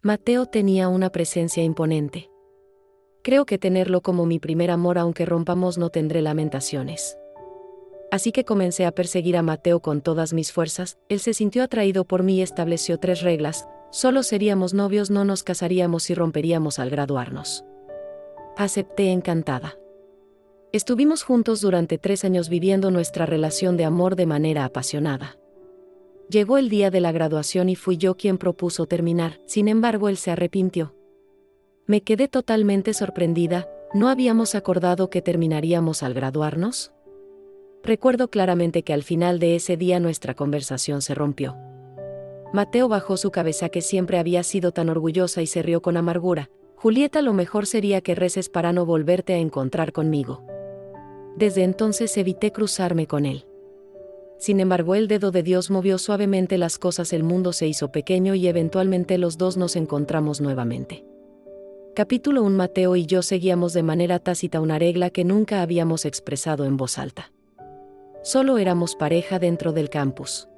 Mateo tenía una presencia imponente. Creo que tenerlo como mi primer amor, aunque rompamos, no tendré lamentaciones. Así que comencé a perseguir a Mateo con todas mis fuerzas. Él se sintió atraído por mí y estableció 3 reglas: solo seríamos novios, no nos casaríamos y romperíamos al graduarnos. Acepté encantada. Estuvimos juntos durante 3 años viviendo nuestra relación de amor de manera apasionada. Llegó el día de la graduación y fui yo quien propuso terminar, sin embargo él se arrepintió. Me quedé totalmente sorprendida. ¿No habíamos acordado que terminaríamos al graduarnos? Recuerdo claramente que al final de ese día nuestra conversación se rompió. Mateo bajó su cabeza, que siempre había sido tan orgullosa, y se rió con amargura. Julieta, lo mejor sería que reces para no volverte a encontrar conmigo. Desde entonces evité cruzarme con él. Sin embargo, el dedo de Dios movió suavemente las cosas, el mundo se hizo pequeño y eventualmente los dos nos encontramos nuevamente. Capítulo 1. Mateo y yo seguíamos de manera tácita una regla que nunca habíamos expresado en voz alta. Solo éramos pareja dentro del campus.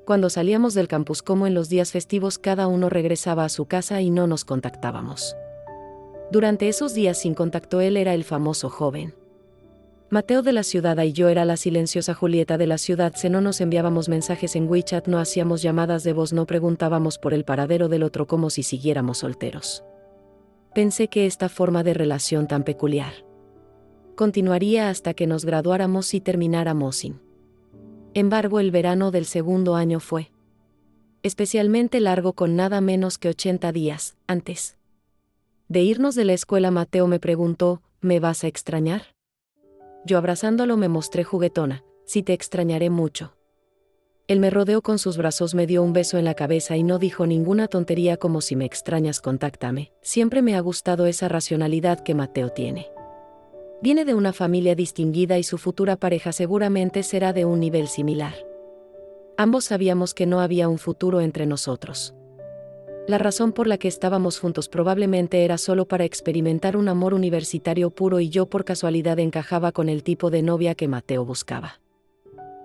Cuando salíamos del campus, como en los días festivos, cada uno regresaba a su casa y no nos contactábamos. Durante esos días sin contacto, él era el famoso joven Mateo de la ciudad y yo era la silenciosa Julieta de la ciudad. No nos enviábamos mensajes en WeChat, no hacíamos llamadas de voz, no preguntábamos por el paradero del otro como si siguiéramos solteros. Pensé que esta forma de relación tan peculiar continuaría hasta que nos graduáramos y termináramos sin embargo, el verano del segundo año fue especialmente largo, con nada menos que 80 días. Antes de irnos de la escuela, Mateo me preguntó: ¿me vas a extrañar? Yo, abrazándolo, me mostré juguetona: sí, te extrañaré mucho. Él me rodeó con sus brazos, me dio un beso en la cabeza y no dijo ninguna tontería como: si me extrañas, contáctame. Siempre me ha gustado esa racionalidad que Mateo tiene. Viene de una familia distinguida y su futura pareja seguramente será de un nivel similar. Ambos sabíamos que no había un futuro entre nosotros. La razón por la que estábamos juntos probablemente era solo para experimentar un amor universitario puro, y yo por casualidad encajaba con el tipo de novia que Mateo buscaba.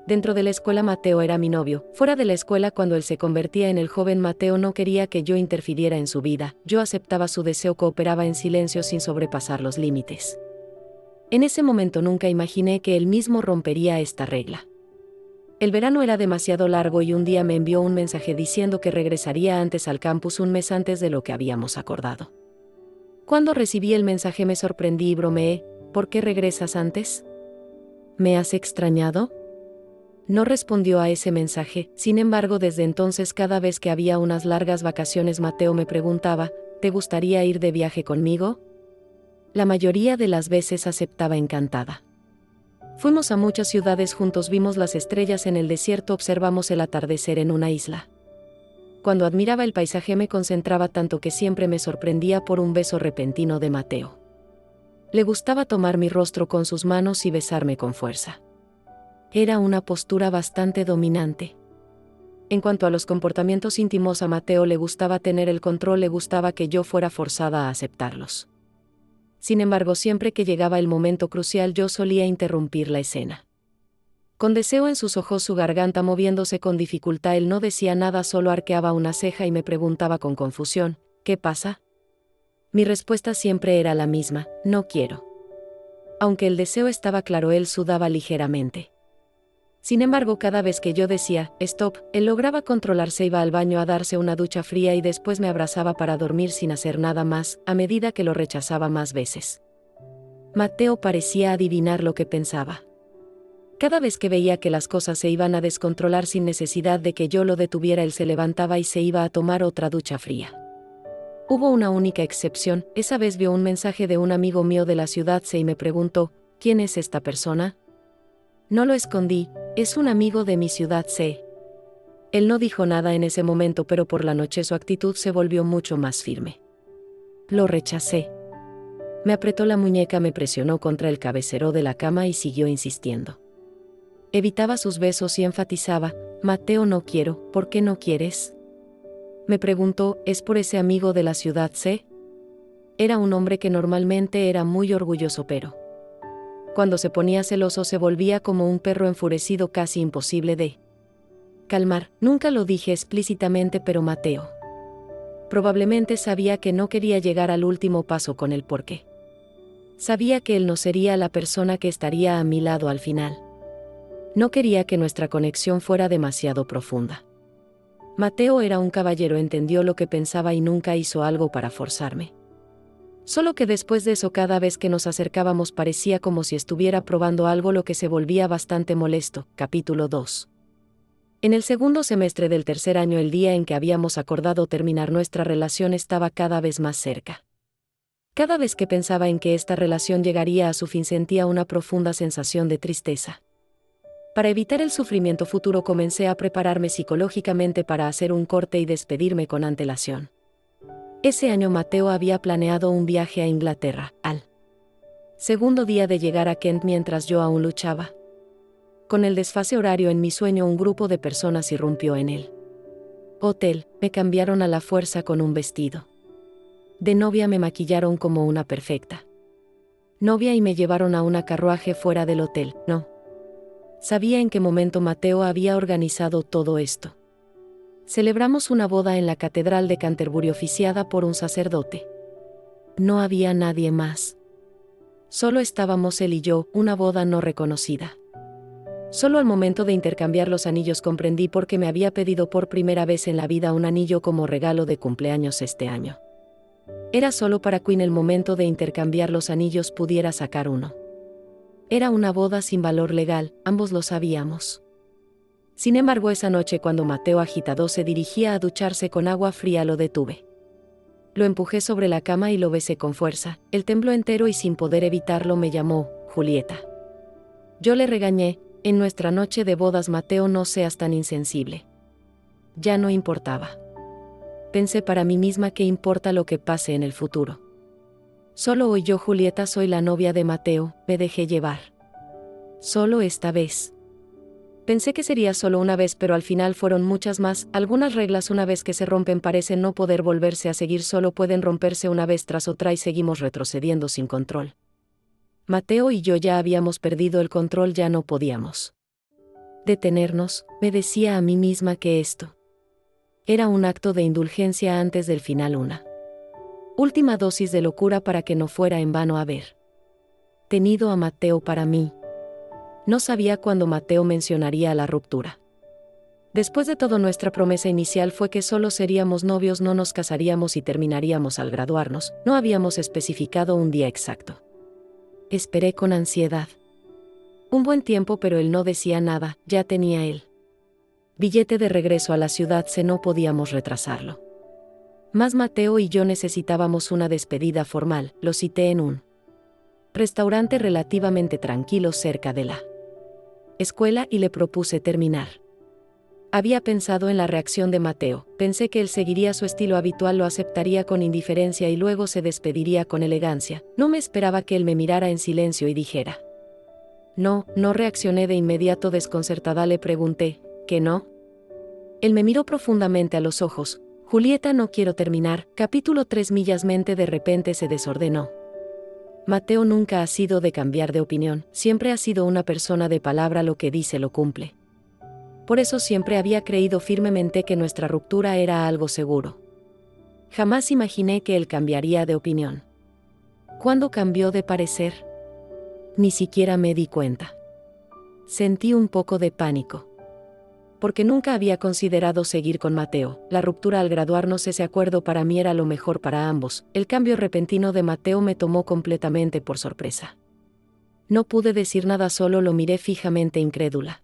Dentro de la escuela, Mateo era mi novio. Fuera de la escuela, cuando él se convertía en el joven Mateo, no quería que yo interfiriera en su vida. Yo aceptaba su deseo, cooperaba en silencio sin sobrepasar los límites. En ese momento nunca imaginé que él mismo rompería esta regla. El verano era demasiado largo y un día me envió un mensaje diciendo que regresaría antes al campus, un mes antes de lo que habíamos acordado. Cuando recibí el mensaje me sorprendí y bromeé: ¿por qué regresas antes? ¿Me has extrañado? No respondió a ese mensaje. Sin embargo, desde entonces, cada vez que había unas largas vacaciones, Mateo me preguntaba: ¿te gustaría ir de viaje conmigo? La mayoría de las veces aceptaba encantada. Fuimos a muchas ciudades juntos, vimos las estrellas en el desierto, observamos el atardecer en una isla. Cuando admiraba el paisaje me concentraba tanto que siempre me sorprendía por un beso repentino de Mateo. Le gustaba tomar mi rostro con sus manos y besarme con fuerza. Era una postura bastante dominante. En cuanto a los comportamientos íntimos, a Mateo le gustaba tener el control, le gustaba que yo fuera forzada a aceptarlos. Sin embargo, siempre que llegaba el momento crucial, yo solía interrumpir la escena. Con deseo en sus ojos, su garganta moviéndose con dificultad, él no decía nada, solo arqueaba una ceja y me preguntaba con confusión: ¿qué pasa? Mi respuesta siempre era la misma: no quiero. Aunque el deseo estaba claro, él sudaba ligeramente. Sin embargo, cada vez que yo decía «stop», él lograba controlarse, iba al baño a darse una ducha fría y después me abrazaba para dormir sin hacer nada más, a medida que lo rechazaba más veces. Mateo parecía adivinar lo que pensaba. Cada vez que veía que las cosas se iban a descontrolar sin necesidad de que yo lo detuviera, él se levantaba y se iba a tomar otra ducha fría. Hubo una única excepción. Esa vez vio un mensaje de un amigo mío de la ciudad y me preguntó: ¿quién es esta persona? No lo escondí: es un amigo de mi ciudad C. Él no dijo nada en ese momento, pero por la noche su actitud se volvió mucho más firme. Lo rechacé. Me apretó la muñeca, me presionó contra el cabecero de la cama y siguió insistiendo. Evitaba sus besos y enfatizaba: Mateo, no quiero. ¿Por qué no quieres? Me preguntó: ¿es por ese amigo de la ciudad C? Era un hombre que normalmente era muy orgulloso, pero cuando se ponía celoso se volvía como un perro enfurecido, casi imposible de calmar. Nunca lo dije explícitamente, pero Mateo Probablemente sabía que no quería llegar al último paso con el porqué. Sabía que él no sería la persona que estaría a mi lado al final. No quería que nuestra conexión fuera demasiado profunda. Mateo era un caballero, entendió lo que pensaba y nunca hizo algo para forzarme. Solo que después de eso, cada vez que nos acercábamos parecía como si estuviera probando algo, lo que se volvía bastante molesto. Capítulo 2. En el segundo semestre del tercer año, el día en que habíamos acordado terminar nuestra relación estaba cada vez más cerca. Cada vez que pensaba en que esta relación llegaría a su fin sentía una profunda sensación de tristeza. Para evitar el sufrimiento futuro comencé a prepararme psicológicamente para hacer un corte y despedirme con antelación. Ese año Mateo había planeado un viaje a Inglaterra, al segundo día de llegar a Kent mientras yo aún luchaba con el desfase horario en mi sueño, un grupo de personas irrumpió en el hotel, me cambiaron a la fuerza con un vestido de novia, me maquillaron como una perfecta novia y me llevaron a una carruaje fuera del hotel. No sabía en qué momento Mateo había organizado todo esto. Celebramos una boda en la Catedral de Canterbury oficiada por un sacerdote. No había nadie más. Solo estábamos él y yo, una boda no reconocida. Solo al momento de intercambiar los anillos comprendí por qué me había pedido por primera vez en la vida un anillo como regalo de cumpleaños este año. Era solo para que en el momento de intercambiar los anillos pudiera sacar uno. Era una boda sin valor legal, ambos lo sabíamos. Sin embargo, esa noche, cuando Mateo, agitado, se dirigía a ducharse con agua fría, lo detuve. Lo empujé sobre la cama y lo besé con fuerza. Él tembló entero y sin poder evitarlo me llamó Julieta. Yo le regañé: en nuestra noche de bodas, Mateo, no seas tan insensible. Ya no importaba. Pensé para mí misma: ¿qué importa lo que pase en el futuro? Solo hoy yo, Julieta, soy la novia de Mateo. Me dejé llevar. Solo esta vez. Pensé que sería solo una vez, pero al final fueron muchas más. Algunas reglas, una vez que se rompen, parecen no poder volverse a seguir, solo pueden romperse una vez tras otra y seguimos retrocediendo sin control. Mateo y yo ya habíamos perdido el control, ya no podíamos detenernos. Me decía a mí misma que esto era un acto de indulgencia antes del final, una última dosis de locura para que no fuera en vano haber tenido a Mateo para mí. No sabía cuándo Mateo mencionaría la ruptura. Después de todo, nuestra promesa inicial fue que solo seríamos novios, no nos casaríamos y terminaríamos al graduarnos. No habíamos especificado un día exacto. Esperé con ansiedad un buen tiempo, pero él no decía nada. Ya tenía el billete de regreso a la ciudad, no podíamos retrasarlo. Mas Mateo y yo necesitábamos una despedida formal. Lo cité en un restaurante relativamente tranquilo cerca de la escuela y le propuse terminar. Había pensado en la reacción de Mateo. Pensé que él seguiría su estilo habitual, lo aceptaría con indiferencia y luego se despediría con elegancia. No me esperaba que él me mirara en silencio y dijera no. No reaccioné de inmediato, desconcertada. Le pregunté: ¿qué no? Él me miró profundamente a los ojos. Julieta, no quiero terminar. Capítulo 3. Millas. Mente de repente se desordenó. Mateo nunca ha sido de cambiar de opinión, siempre ha sido una persona de palabra, lo que dice lo cumple. Por eso siempre había creído firmemente que nuestra ruptura era algo seguro. Jamás imaginé que él cambiaría de opinión. ¿Cuándo cambió de parecer? Ni siquiera me di cuenta. Sentí un poco de pánico. Porque nunca había considerado seguir con Mateo. La ruptura al graduarnos, ese acuerdo para mí era lo mejor para ambos. El cambio repentino de Mateo me tomó completamente por sorpresa. No pude decir nada, solo lo miré fijamente, incrédula.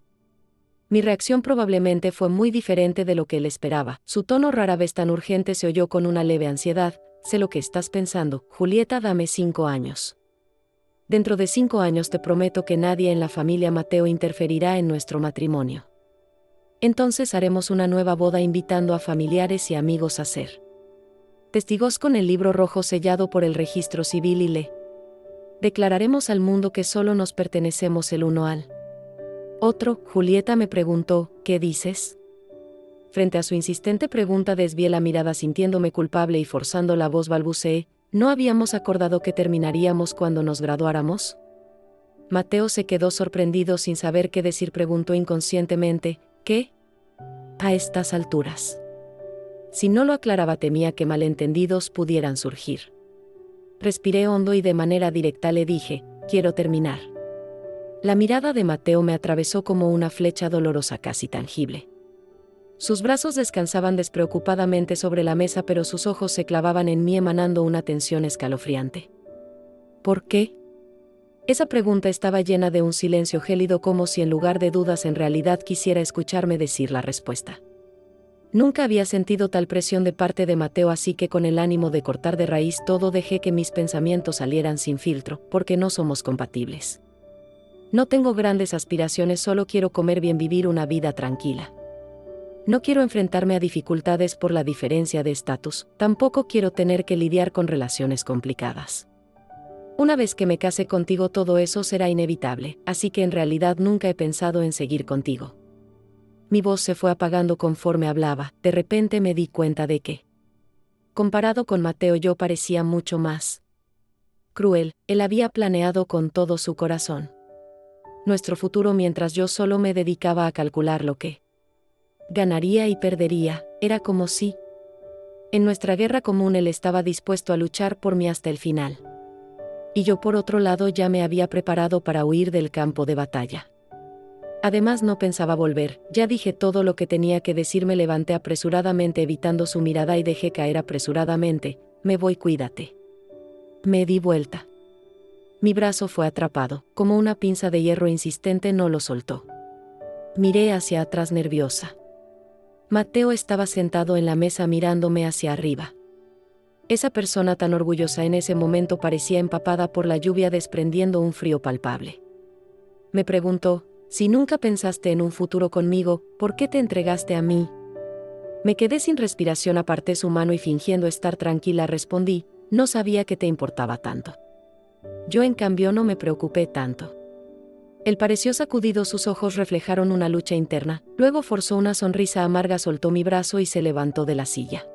Mi reacción probablemente fue muy diferente de lo que él esperaba. Su tono, rara vez tan urgente, se oyó con una leve ansiedad. Sé lo que estás pensando, Julieta, dame 5 años. Dentro de 5 años te prometo que nadie en la familia Mateo interferirá en nuestro matrimonio. Entonces haremos una nueva boda invitando a familiares y amigos a ser testigos con el libro rojo sellado por el registro civil y le declararemos al mundo que solo nos pertenecemos el uno al otro. Julieta me preguntó: ¿qué dices? Frente a su insistente pregunta desvié la mirada, sintiéndome culpable y forzando la voz balbuceé: ¿no habíamos acordado que terminaríamos cuando nos graduáramos? Mateo se quedó sorprendido, sin saber qué decir. Preguntó inconscientemente: ¿qué? A estas alturas. Si no lo aclaraba temía que malentendidos pudieran surgir. Respiré hondo y de manera directa le dije, quiero terminar. La mirada de Mateo me atravesó como una flecha dolorosa casi tangible. Sus brazos descansaban despreocupadamente sobre la mesa, pero sus ojos se clavaban en mí emanando una tensión escalofriante. ¿Por qué? Esa pregunta estaba llena de un silencio gélido, como si en lugar de dudas en realidad quisiera escucharme decir la respuesta. Nunca había sentido tal presión de parte de Mateo, así que con el ánimo de cortar de raíz todo dejé que mis pensamientos salieran sin filtro, porque no somos compatibles. No tengo grandes aspiraciones, solo quiero comer bien, vivir una vida tranquila. No quiero enfrentarme a dificultades por la diferencia de estatus, tampoco quiero tener que lidiar con relaciones complicadas. Una vez que me case contigo todo eso será inevitable, así que en realidad nunca he pensado en seguir contigo. Mi voz se fue apagando conforme hablaba, de repente me di cuenta de que, comparado con Mateo, yo parecía mucho más cruel. Él había planeado con todo su corazón nuestro futuro mientras yo solo me dedicaba a calcular lo que ganaría y perdería. Era como si, en nuestra guerra común, él estaba dispuesto a luchar por mí hasta el final. Y yo, por otro lado, ya me había preparado para huir del campo de batalla. Además, no pensaba volver. Ya dije todo lo que tenía que decir. Me levanté apresuradamente evitando su mirada y dejé caer apresuradamente, me voy, cuídate. Me di vuelta. Mi brazo fue atrapado, como una pinza de hierro insistente, no lo soltó. Miré hacia atrás nerviosa. Mateo estaba sentado en la mesa mirándome hacia arriba. Esa persona tan orgullosa en ese momento parecía empapada por la lluvia, desprendiendo un frío palpable. Me preguntó, si nunca pensaste en un futuro conmigo, ¿por qué te entregaste a mí? Me quedé sin respiración, aparté su mano y fingiendo estar tranquila respondí, no sabía que te importaba tanto. Yo en cambio no me preocupé tanto. Él pareció sacudido, sus ojos reflejaron una lucha interna, luego forzó una sonrisa amarga, soltó mi brazo y se levantó de la silla.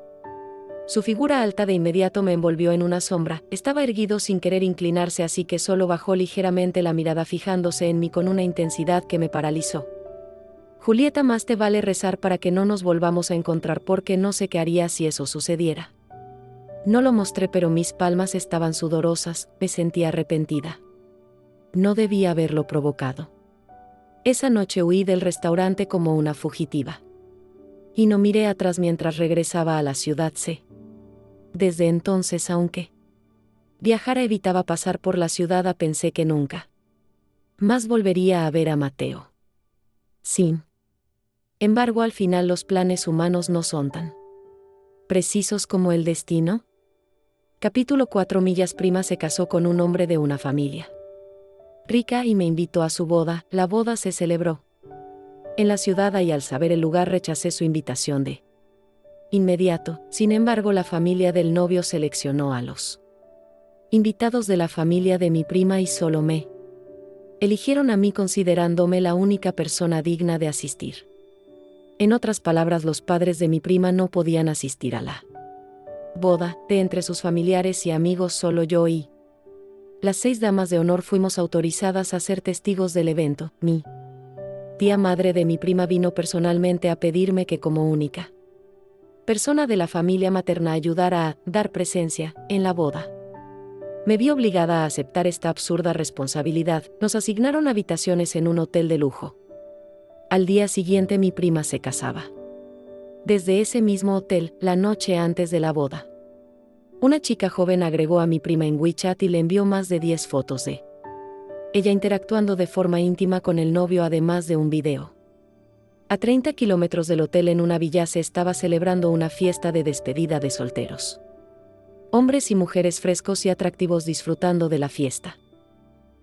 Su figura alta de inmediato me envolvió en una sombra, estaba erguido sin querer inclinarse, así que solo bajó ligeramente la mirada fijándose en mí con una intensidad que me paralizó. Julieta, más te vale rezar para que no nos volvamos a encontrar, porque no sé qué haría si eso sucediera. No lo mostré, pero mis palmas estaban sudorosas, me sentía arrepentida. No debía haberlo provocado. Esa noche huí del restaurante como una fugitiva. Y no miré atrás mientras regresaba a la ciudad C. Desde entonces, aunque viajara, evitaba pasar por la ciudad. Pensé que nunca más volvería a ver a Mateo. Sin embargo, al final los planes humanos no son tan precisos como el destino. Capítulo 4. Millas Prima se casó con un hombre de una familia rica y me invitó a su boda. La boda se celebró en la ciudad y al saber el lugar rechacé su invitación de inmediato. Sin embargo, la familia del novio seleccionó a los invitados de la familia de mi prima y solo me eligieron a mí, considerándome la única persona digna de asistir. En otras palabras, los padres de mi prima no podían asistir a la boda. De entre sus familiares y amigos, solo yo y las 6 damas de honor fuimos autorizadas a ser testigos del evento. Mi tía madre de mi prima vino personalmente a pedirme que, como única persona de la familia materna, ayudara a dar presencia en la boda. Me vi obligada a aceptar esta absurda responsabilidad. Nos asignaron habitaciones en un hotel de lujo. Al día siguiente mi prima se casaba. Desde ese mismo hotel, la noche antes de la boda, una chica joven agregó a mi prima en WeChat y le envió más de 10 fotos de ella interactuando de forma íntima con el novio, además de un video. A 30 kilómetros del hotel, en una villa, se estaba celebrando una fiesta de despedida de solteros. Hombres y mujeres frescos y atractivos disfrutando de la fiesta.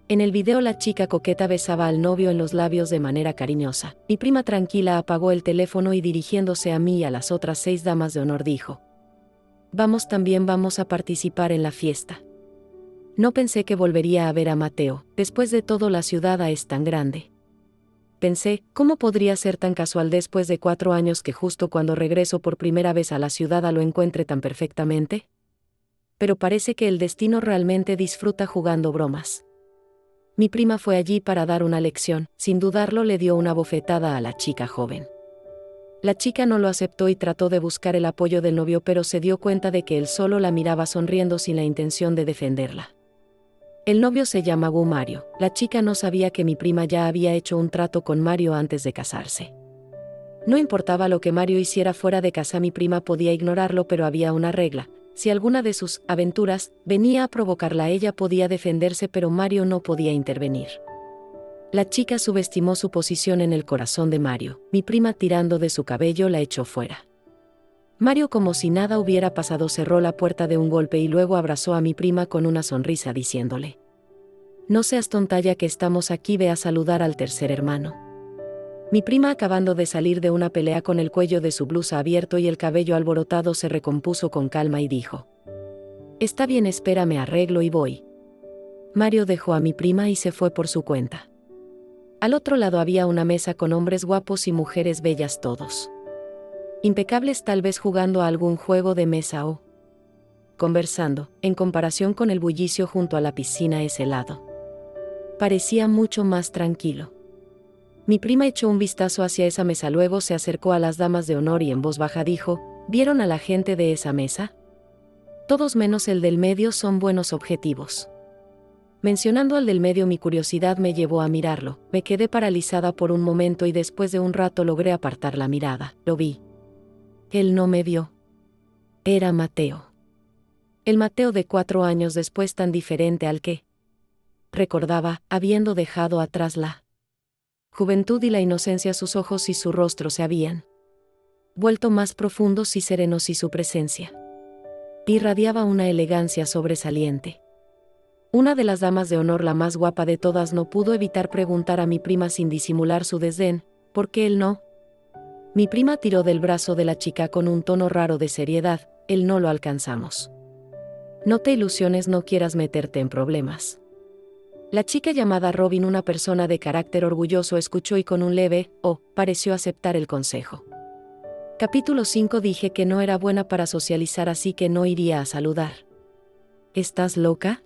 En el video, la chica coqueta besaba al novio en los labios de manera cariñosa. Mi prima tranquila apagó el teléfono y, dirigiéndose a mí y a las otras 6 damas de honor, dijo: Vamos, también vamos a participar en la fiesta. No pensé que volvería a ver a Mateo. Después de todo, la ciudad es tan grande. Pensé, ¿cómo podría ser tan casual después de 4 años que justo cuando regreso por primera vez a la ciudad lo encuentre tan perfectamente? Pero parece que el destino realmente disfruta jugando bromas. Mi prima fue allí para dar una lección. Sin dudarlo, le dio una bofetada a la chica joven. La chica no lo aceptó y trató de buscar el apoyo del novio, pero se dio cuenta de que él solo la miraba sonriendo sin la intención de defenderla. El novio se llamaba Mario. La chica no sabía que mi prima ya había hecho un trato con Mario antes de casarse. No importaba lo que Mario hiciera fuera de casa, mi prima podía ignorarlo, pero había una regla. Si alguna de sus aventuras venía a provocarla, ella podía defenderse, pero Mario no podía intervenir. La chica subestimó su posición en el corazón de Mario. Mi prima, tirando de su cabello, la echó fuera. Mario, como si nada hubiera pasado, cerró la puerta de un golpe y luego abrazó a mi prima con una sonrisa diciéndole: «No seas tonta, ya que estamos aquí, ve a saludar al tercer hermano». Mi prima, acabando de salir de una pelea con el cuello de su blusa abierto y el cabello alborotado, se recompuso con calma y dijo: «Está bien, espérame, arreglo y voy». Mario dejó a mi prima y se fue por su cuenta. Al otro lado había una mesa con hombres guapos y mujeres bellas, todos impecables, tal vez jugando a algún juego de mesa o conversando. En comparación con el bullicio junto a la piscina, ese lado parecía mucho más tranquilo. Mi prima echó un vistazo hacia esa mesa, luego se acercó a las damas de honor y en voz baja dijo: «¿Vieron a la gente de esa mesa? Todos menos el del medio son buenos objetivos». Mencionando al del medio, mi curiosidad me llevó a mirarlo. Me quedé paralizada por un momento y después de un rato logré apartar la mirada. Lo vi. Él no me vio. Era Mateo. El Mateo de 4 años después, tan diferente al que recordaba, habiendo dejado atrás la juventud y la inocencia. Sus ojos y su rostro se habían vuelto más profundos y serenos y su presencia irradiaba una elegancia sobresaliente. Una de las damas de honor, la más guapa de todas, no pudo evitar preguntar a mi prima sin disimular su desdén: ¿por qué él no? Mi prima tiró del brazo de la chica con un tono raro de seriedad: «Él no lo alcanzamos. No te ilusiones, no quieras meterte en problemas». La chica llamada Robin, una persona de carácter orgulloso, escuchó y con un leve pareció aceptar el consejo. Capítulo 5. Dije que no era buena para socializar, así que no iría a saludar. ¿Estás loca?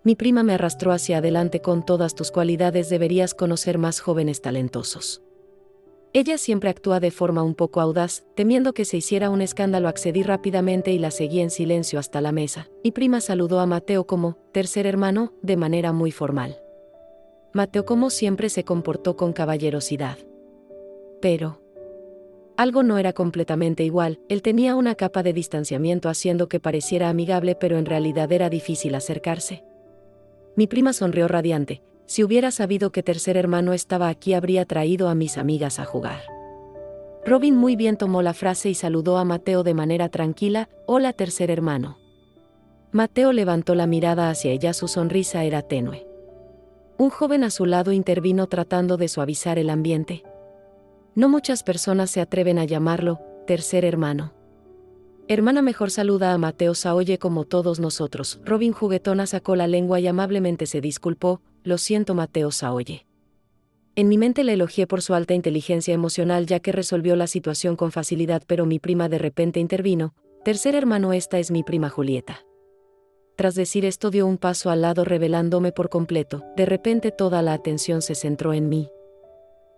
Mi prima me arrastró hacia adelante. Con todas tus cualidades deberías conocer más jóvenes talentosos. Ella siempre actúa de forma un poco audaz. Temiendo que se hiciera un escándalo, accedí rápidamente y la seguí en silencio hasta la mesa. Mi prima saludó a Mateo como tercer hermano, de manera muy formal. Mateo, como siempre, se comportó con caballerosidad. Pero algo no era completamente igual. Él tenía una capa de distanciamiento haciendo que pareciera amigable, pero en realidad era difícil acercarse. Mi prima sonrió radiante. Si hubiera sabido que tercer hermano estaba aquí, habría traído a mis amigas a jugar. Robin muy bien tomó la frase y saludó a Mateo de manera tranquila: «Hola, tercer hermano». Mateo levantó la mirada hacia ella, su sonrisa era tenue. Un joven a su lado intervino tratando de suavizar el ambiente. «No muchas personas se atreven a llamarlo tercer hermano. Hermana, mejor saluda a Mateo Saoye como todos nosotros». Robin juguetona sacó la lengua y amablemente se disculpó: «Lo siento, Mateo Saoye». En mi mente le elogié por su alta inteligencia emocional, ya que resolvió la situación con facilidad, pero mi prima de repente intervino: «Tercer hermano, esta es mi prima Julieta». Tras decir esto dio un paso al lado, revelándome por completo. De repente toda la atención se centró en mí.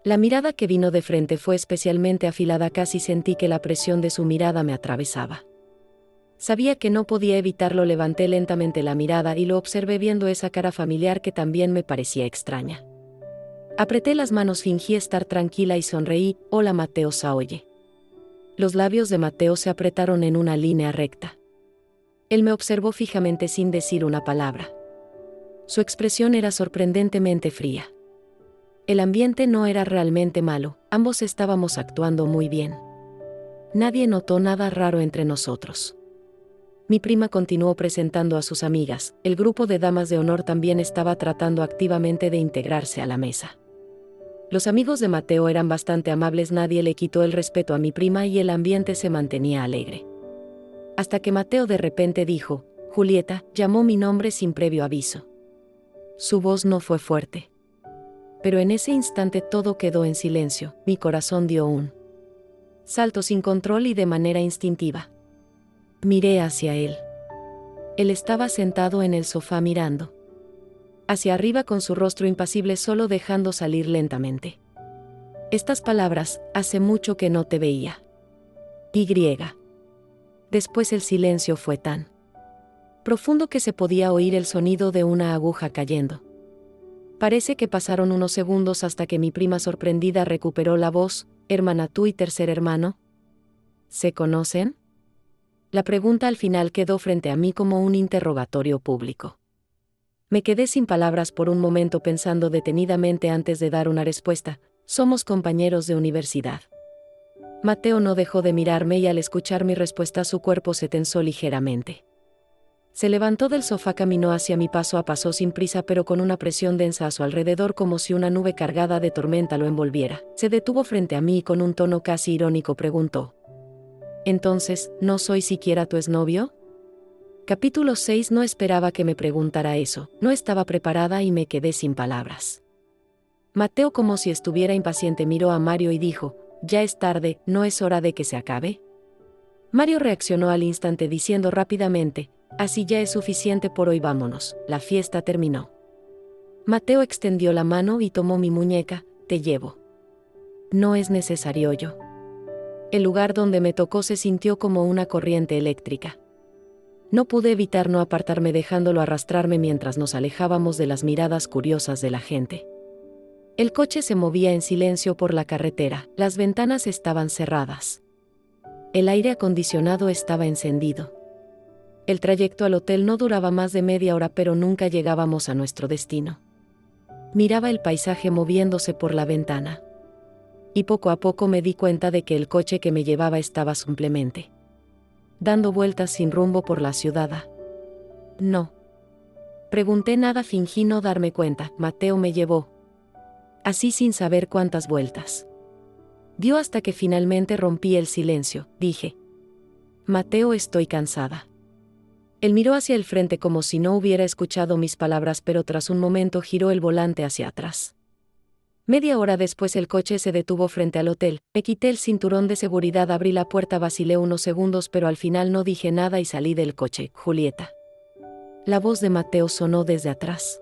La mirada que vino de frente fue especialmente afilada, casi sentí que la presión de su mirada me atravesaba. Sabía que no podía evitarlo. Levanté lentamente la mirada y lo observé, viendo esa cara familiar que también me parecía extraña. Apreté las manos, fingí estar tranquila y sonreí: «Hola, Mateo Saoye». Los labios de Mateo se apretaron en una línea recta. Él me observó fijamente sin decir una palabra. Su expresión era sorprendentemente fría. El ambiente no era realmente malo, ambos estábamos actuando muy bien. Nadie notó nada raro entre nosotros. Mi prima continuó presentando a sus amigas. El grupo de damas de honor también estaba tratando activamente de integrarse a la mesa. Los amigos de Mateo eran bastante amables, nadie le quitó el respeto a mi prima y el ambiente se mantenía alegre. Hasta que Mateo de repente dijo: «Julieta», llamó mi nombre sin previo aviso. Su voz no fue fuerte. Pero en ese instante todo quedó en silencio. Mi corazón dio un salto sin control y de manera instintiva miré hacia él. Él estaba sentado en el sofá mirando hacia arriba con su rostro impasible, solo dejando salir lentamente Estas palabras, hace mucho que no te veía. Y. Después el silencio fue tan profundo que se podía oír el sonido de una aguja cayendo. Parece que pasaron unos segundos hasta que mi prima sorprendida recuperó la voz. Hermana, tú y tercer hermano, ¿se conocen? La pregunta al final quedó frente a mí como un interrogatorio público. Me quedé sin palabras por un momento pensando detenidamente antes de dar una respuesta. Somos compañeros de universidad. Mateo no dejó de mirarme y al escuchar mi respuesta su cuerpo se tensó ligeramente. Se levantó del sofá, caminó hacia mí paso a paso sin prisa pero con una presión densa a su alrededor como si una nube cargada de tormenta lo envolviera. Se detuvo frente a mí y con un tono casi irónico preguntó: ¿Entonces, no soy siquiera tu exnovio? Capítulo 6. No esperaba que me preguntara eso, no estaba preparada y me quedé sin palabras. Mateo, como si estuviera impaciente, miró a Mario y dijo: ya es tarde, ¿no es hora de que se acabe? Mario reaccionó al instante diciendo rápidamente: así ya es suficiente por hoy, vámonos, la fiesta terminó. Mateo extendió la mano y tomó mi muñeca. Te llevo. No es necesario yo. El lugar donde me tocó se sintió como una corriente eléctrica. No pude evitar no apartarme dejándolo arrastrarme mientras nos alejábamos de las miradas curiosas de la gente. El coche se movía en silencio por la carretera, las ventanas estaban cerradas. El aire acondicionado estaba encendido. El trayecto al hotel no duraba más de media hora pero nunca llegábamos a nuestro destino. Miraba el paisaje moviéndose por la ventana. Y poco a poco me di cuenta de que el coche que me llevaba estaba simplemente dando vueltas sin rumbo por la ciudad. No. Pregunté, nada, fingí no darme cuenta. Mateo me llevó así sin saber cuántas vueltas dio hasta que finalmente rompí el silencio. Dije: Mateo, estoy cansada. Él miró hacia el frente como si no hubiera escuchado mis palabras, pero tras un momento giró el volante hacia atrás. Media hora después el coche se detuvo frente al hotel, me quité el cinturón de seguridad, abrí la puerta, vacilé unos segundos pero al final no dije nada y salí del coche. Julieta. La voz de Mateo sonó desde atrás.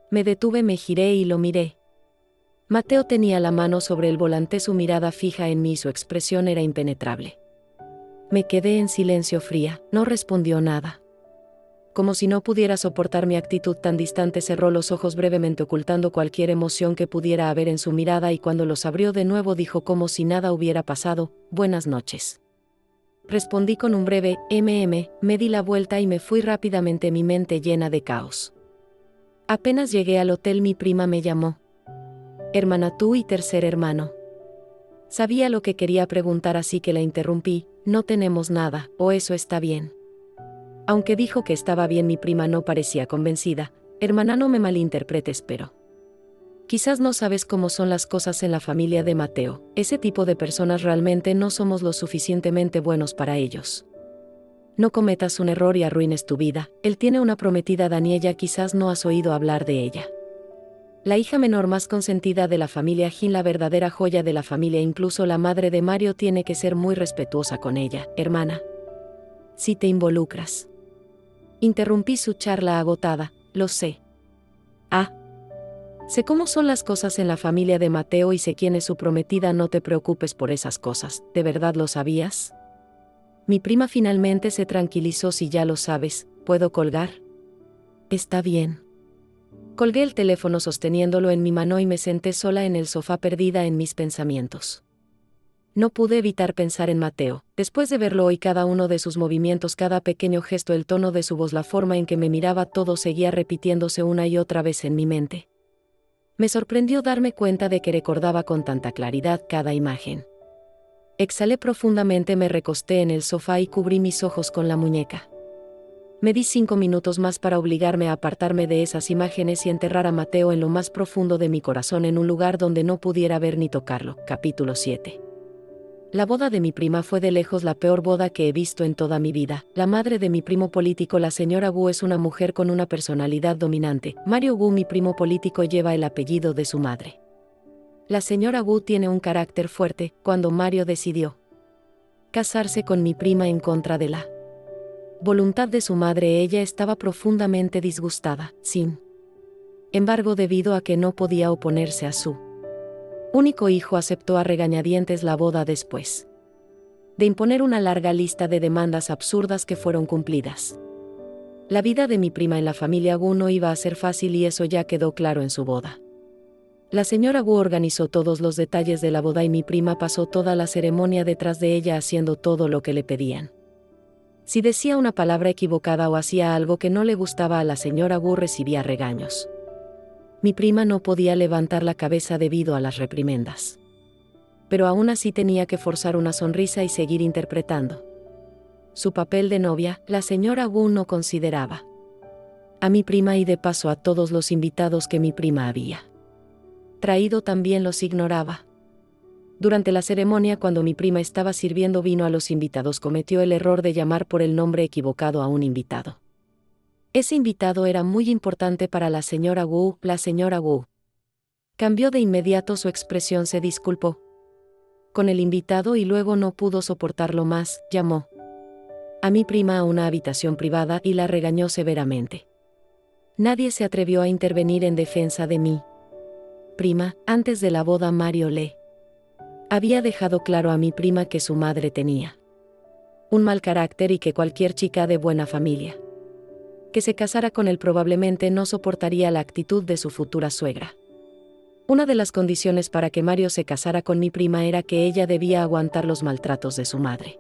Me detuve, me giré y lo miré. Mateo tenía la mano sobre el volante, su mirada fija en mí y su expresión era impenetrable. Me quedé en silencio fría, no respondió nada. Como si no pudiera soportar mi actitud tan distante, cerró los ojos brevemente ocultando cualquier emoción que pudiera haber en su mirada y cuando los abrió de nuevo dijo como si nada hubiera pasado: buenas noches. Respondí con un breve me di la vuelta y me fui rápidamente, mi mente llena de caos. Apenas llegué al hotel mi prima me llamó. Hermana, tú y tercer hermano. Sabía lo que quería preguntar así que la interrumpí. No tenemos nada, o eso está bien. Aunque dijo que estaba bien, mi prima no parecía convencida. Hermana, no me malinterpretes, pero quizás no sabes cómo son las cosas en la familia de Mateo. Ese tipo de personas realmente no somos lo suficientemente buenos para ellos. No cometas un error y arruines tu vida. Él tiene una prometida, Daniela, quizás no has oído hablar de ella. La hija menor más consentida de la familia Jin, la verdadera joya de la familia, incluso la madre de Mario tiene que ser muy respetuosa con ella. Hermana, si te involucras. Interrumpí su charla agotada. Lo sé. Sé cómo son las cosas en la familia de Mateo y sé quién es su prometida. No te preocupes por esas cosas. ¿De verdad lo sabías? Mi prima finalmente se tranquilizó. Si ya lo sabes, ¿puedo colgar? Está bien. Colgué el teléfono sosteniéndolo en mi mano y me senté sola en el sofá, perdida en mis pensamientos. No pude evitar pensar en Mateo. Después de verlo hoy, cada uno de sus movimientos, cada pequeño gesto, el tono de su voz, la forma en que me miraba, todo seguía repitiéndose una y otra vez en mi mente. Me sorprendió darme cuenta de que recordaba con tanta claridad cada imagen. Exhalé profundamente, me recosté en el sofá y cubrí mis ojos con la muñeca. Me di 5 minutos más para obligarme a apartarme de esas imágenes y enterrar a Mateo en lo más profundo de mi corazón, en un lugar donde no pudiera ver ni tocarlo. Capítulo 7. La boda de mi prima fue de lejos la peor boda que he visto en toda mi vida. La madre de mi primo político, la señora Wu, es una mujer con una personalidad dominante. Mario Wu, mi primo político, lleva el apellido de su madre. La señora Wu tiene un carácter fuerte. Cuando Mario decidió casarse con mi prima en contra de la voluntad de su madre, ella estaba profundamente disgustada. Sin embargo, debido a que no podía oponerse a su único hijo, aceptó a regañadientes la boda después de imponer una larga lista de demandas absurdas que fueron cumplidas. La vida de mi prima en la familia Wu no iba a ser fácil y eso ya quedó claro en su boda. La señora Wu organizó todos los detalles de la boda y mi prima pasó toda la ceremonia detrás de ella haciendo todo lo que le pedían. Si decía una palabra equivocada o hacía algo que no le gustaba a la señora Wu, recibía regaños. Mi prima no podía levantar la cabeza debido a las reprimendas. Pero aún así tenía que forzar una sonrisa y seguir interpretando su papel de novia. La señora Wu no consideraba a mi prima y de paso a todos los invitados que mi prima había traído también los ignoraba. Durante la ceremonia, cuando mi prima estaba sirviendo vino a los invitados, cometió el error de llamar por el nombre equivocado a un invitado. Ese invitado era muy importante para la señora Wu. La señora Wu cambió de inmediato su expresión, se disculpó con el invitado y luego no pudo soportarlo más, llamó a mi prima a una habitación privada y la regañó severamente. Nadie se atrevió a intervenir en defensa de mi prima. Antes de la boda, Mario le había dejado claro a mi prima que su madre tenía un mal carácter y que cualquier chica de buena familia que se casara con él probablemente no soportaría la actitud de su futura suegra. Una de las condiciones para que Mario se casara con mi prima era que ella debía aguantar los maltratos de su madre.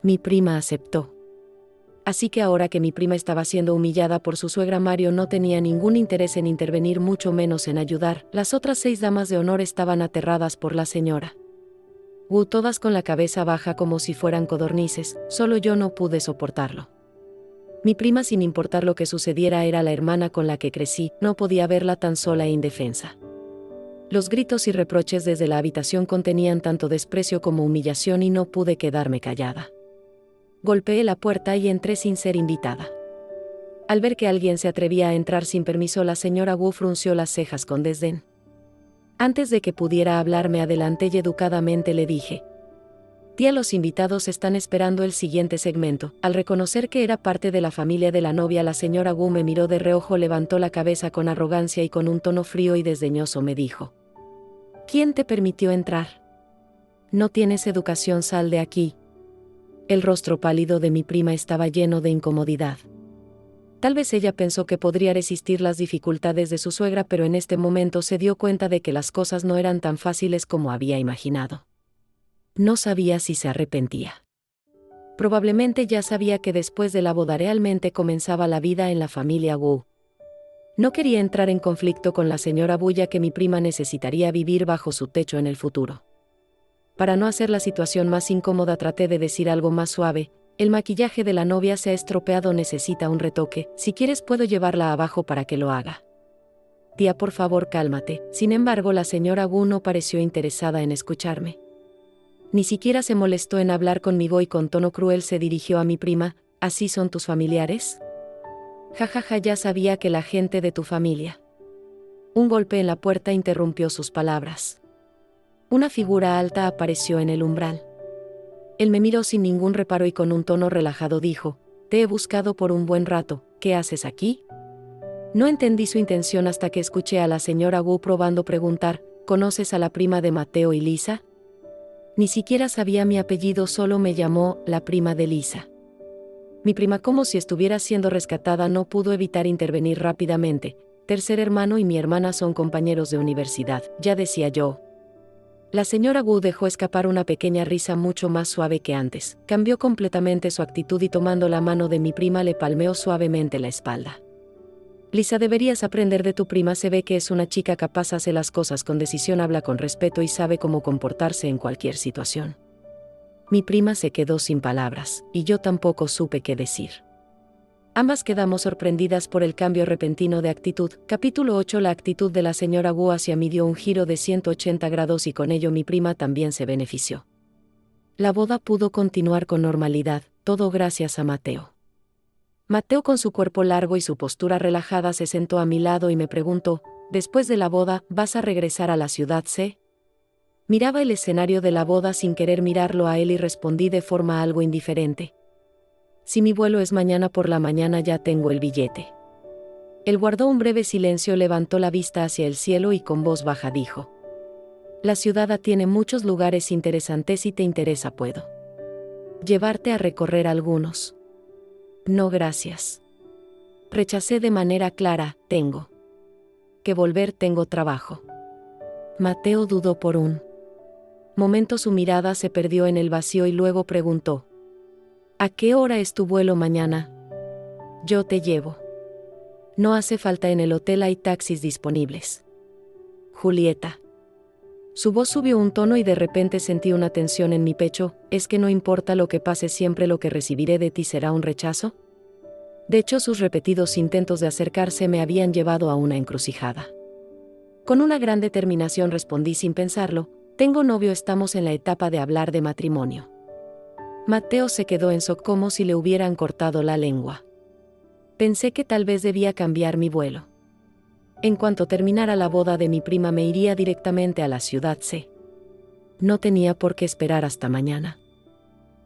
Mi prima aceptó. Así que ahora que mi prima estaba siendo humillada por su suegra, Mario no tenía ningún interés en intervenir, mucho menos en ayudar. Las otras 6 damas de honor estaban aterradas por la señora Wu, todas con la cabeza baja como si fueran codornices. Solo yo no pude soportarlo. Mi prima, sin importar lo que sucediera, era la hermana con la que crecí, no podía verla tan sola e indefensa. Los gritos y reproches desde la habitación contenían tanto desprecio como humillación y no pude quedarme callada. Golpeé la puerta y entré sin ser invitada. Al ver que alguien se atrevía a entrar sin permiso, la señora Wu frunció las cejas con desdén. Antes de que pudiera hablar, me adelanté y educadamente le dije: Tía, los invitados están esperando el siguiente segmento. Al reconocer que era parte de la familia de la novia, la señora Wu me miró de reojo, levantó la cabeza con arrogancia y con un tono frío y desdeñoso me dijo: ¿Quién te permitió entrar? No tienes educación, sal de aquí. El rostro pálido de mi prima estaba lleno de incomodidad. Tal vez ella pensó que podría resistir las dificultades de su suegra, pero en este momento se dio cuenta de que las cosas no eran tan fáciles como había imaginado. No sabía si se arrepentía. Probablemente ya sabía que después de la boda realmente comenzaba la vida en la familia Wu. No quería entrar en conflicto con la señora Wu, ya que mi prima necesitaría vivir bajo su techo en el futuro. Para no hacer la situación más incómoda, traté de decir algo más suave: el maquillaje de la novia se ha estropeado, necesita un retoque. Si quieres puedo llevarla abajo para que lo haga. Tía, por favor, cálmate. Sin embargo, la señora Wu no pareció interesada en escucharme. Ni siquiera se molestó en hablar conmigo y con tono cruel se dirigió a mi prima: ¿Así son tus familiares? Jajaja, ya sabía que la gente de tu familia. Un golpe en la puerta interrumpió sus palabras. Una figura alta apareció en el umbral. Él me miró sin ningún reparo y con un tono relajado dijo: Te he buscado por un buen rato, ¿qué haces aquí? No entendí su intención hasta que escuché a la señora Wu probando preguntar: ¿Conoces a la prima de Mateo y Lisa? Ni siquiera sabía mi apellido, solo me llamó la prima de Lisa. Mi prima, como si estuviera siendo rescatada, no pudo evitar intervenir rápidamente: tercer hermano y mi hermana son compañeros de universidad, ya decía yo. La señora Wu dejó escapar una pequeña risa mucho más suave que antes. Cambió completamente su actitud y tomando la mano de mi prima le palmeó suavemente la espalda. Lisa, deberías aprender de tu prima, se ve que es una chica capaz, hace las cosas con decisión, habla con respeto y sabe cómo comportarse en cualquier situación. Mi prima se quedó sin palabras, y yo tampoco supe qué decir. Ambas quedamos sorprendidas por el cambio repentino de actitud. Capítulo 8. La actitud de la señora Wu hacia mí dio un giro de 180 grados y con ello mi prima también se benefició. La boda pudo continuar con normalidad, todo gracias a Mateo. Mateo, con su cuerpo largo y su postura relajada, se sentó a mi lado y me preguntó: después de la boda, ¿vas a regresar a la ciudad C? Miraba el escenario de la boda sin querer mirarlo a él y respondí de forma algo indiferente: si mi vuelo es mañana por la mañana, ya tengo el billete. Él guardó un breve silencio, levantó la vista hacia el cielo y con voz baja dijo: La ciudad tiene muchos lugares interesantes y te interesa, puedo llevarte a recorrer algunos. No, gracias. Rechacé de manera clara, tengo que volver, tengo trabajo. Mateo dudó por un momento, su mirada se perdió en el vacío y luego preguntó: ¿A qué hora es tu vuelo mañana? Yo te llevo. No hace falta, en el hotel hay taxis disponibles. Julieta. Su voz subió un tono y de repente sentí una tensión en mi pecho. ¿Es que no importa lo que pase, siempre lo que recibiré de ti será un rechazo? De hecho, sus repetidos intentos de acercarse me habían llevado a una encrucijada. Con una gran determinación respondí sin pensarlo: tengo novio, estamos en la etapa de hablar de matrimonio. Mateo se quedó en shock, como si le hubieran cortado la lengua. Pensé que tal vez debía cambiar mi vuelo. En cuanto terminara la boda de mi prima me iría directamente a la ciudad C. No tenía por qué esperar hasta mañana.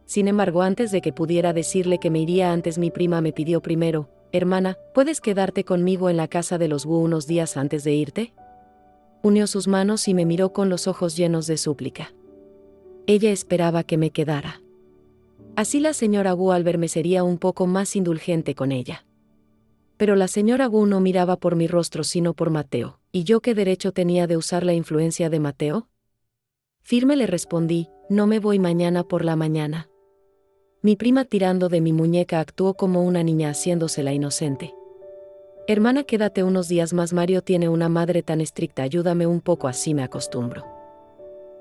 Sin embargo, antes de que pudiera decirle que me iría antes, mi prima me pidió primero: hermana, ¿puedes quedarte conmigo en la casa de los Wu unos días antes de irte? Unió sus manos y me miró con los ojos llenos de súplica. Ella esperaba que me quedara. Así la señora Wu al verme sería un poco más indulgente con ella. Pero la señora Wu no miraba por mi rostro sino por Mateo, ¿y yo qué derecho tenía de usar la influencia de Mateo? Firme le respondí: no me voy mañana por la mañana. Mi prima, tirando de mi muñeca, actuó como una niña haciéndose la inocente. Hermana, quédate unos días más, Mario tiene una madre tan estricta, ayúdame un poco, así me acostumbro.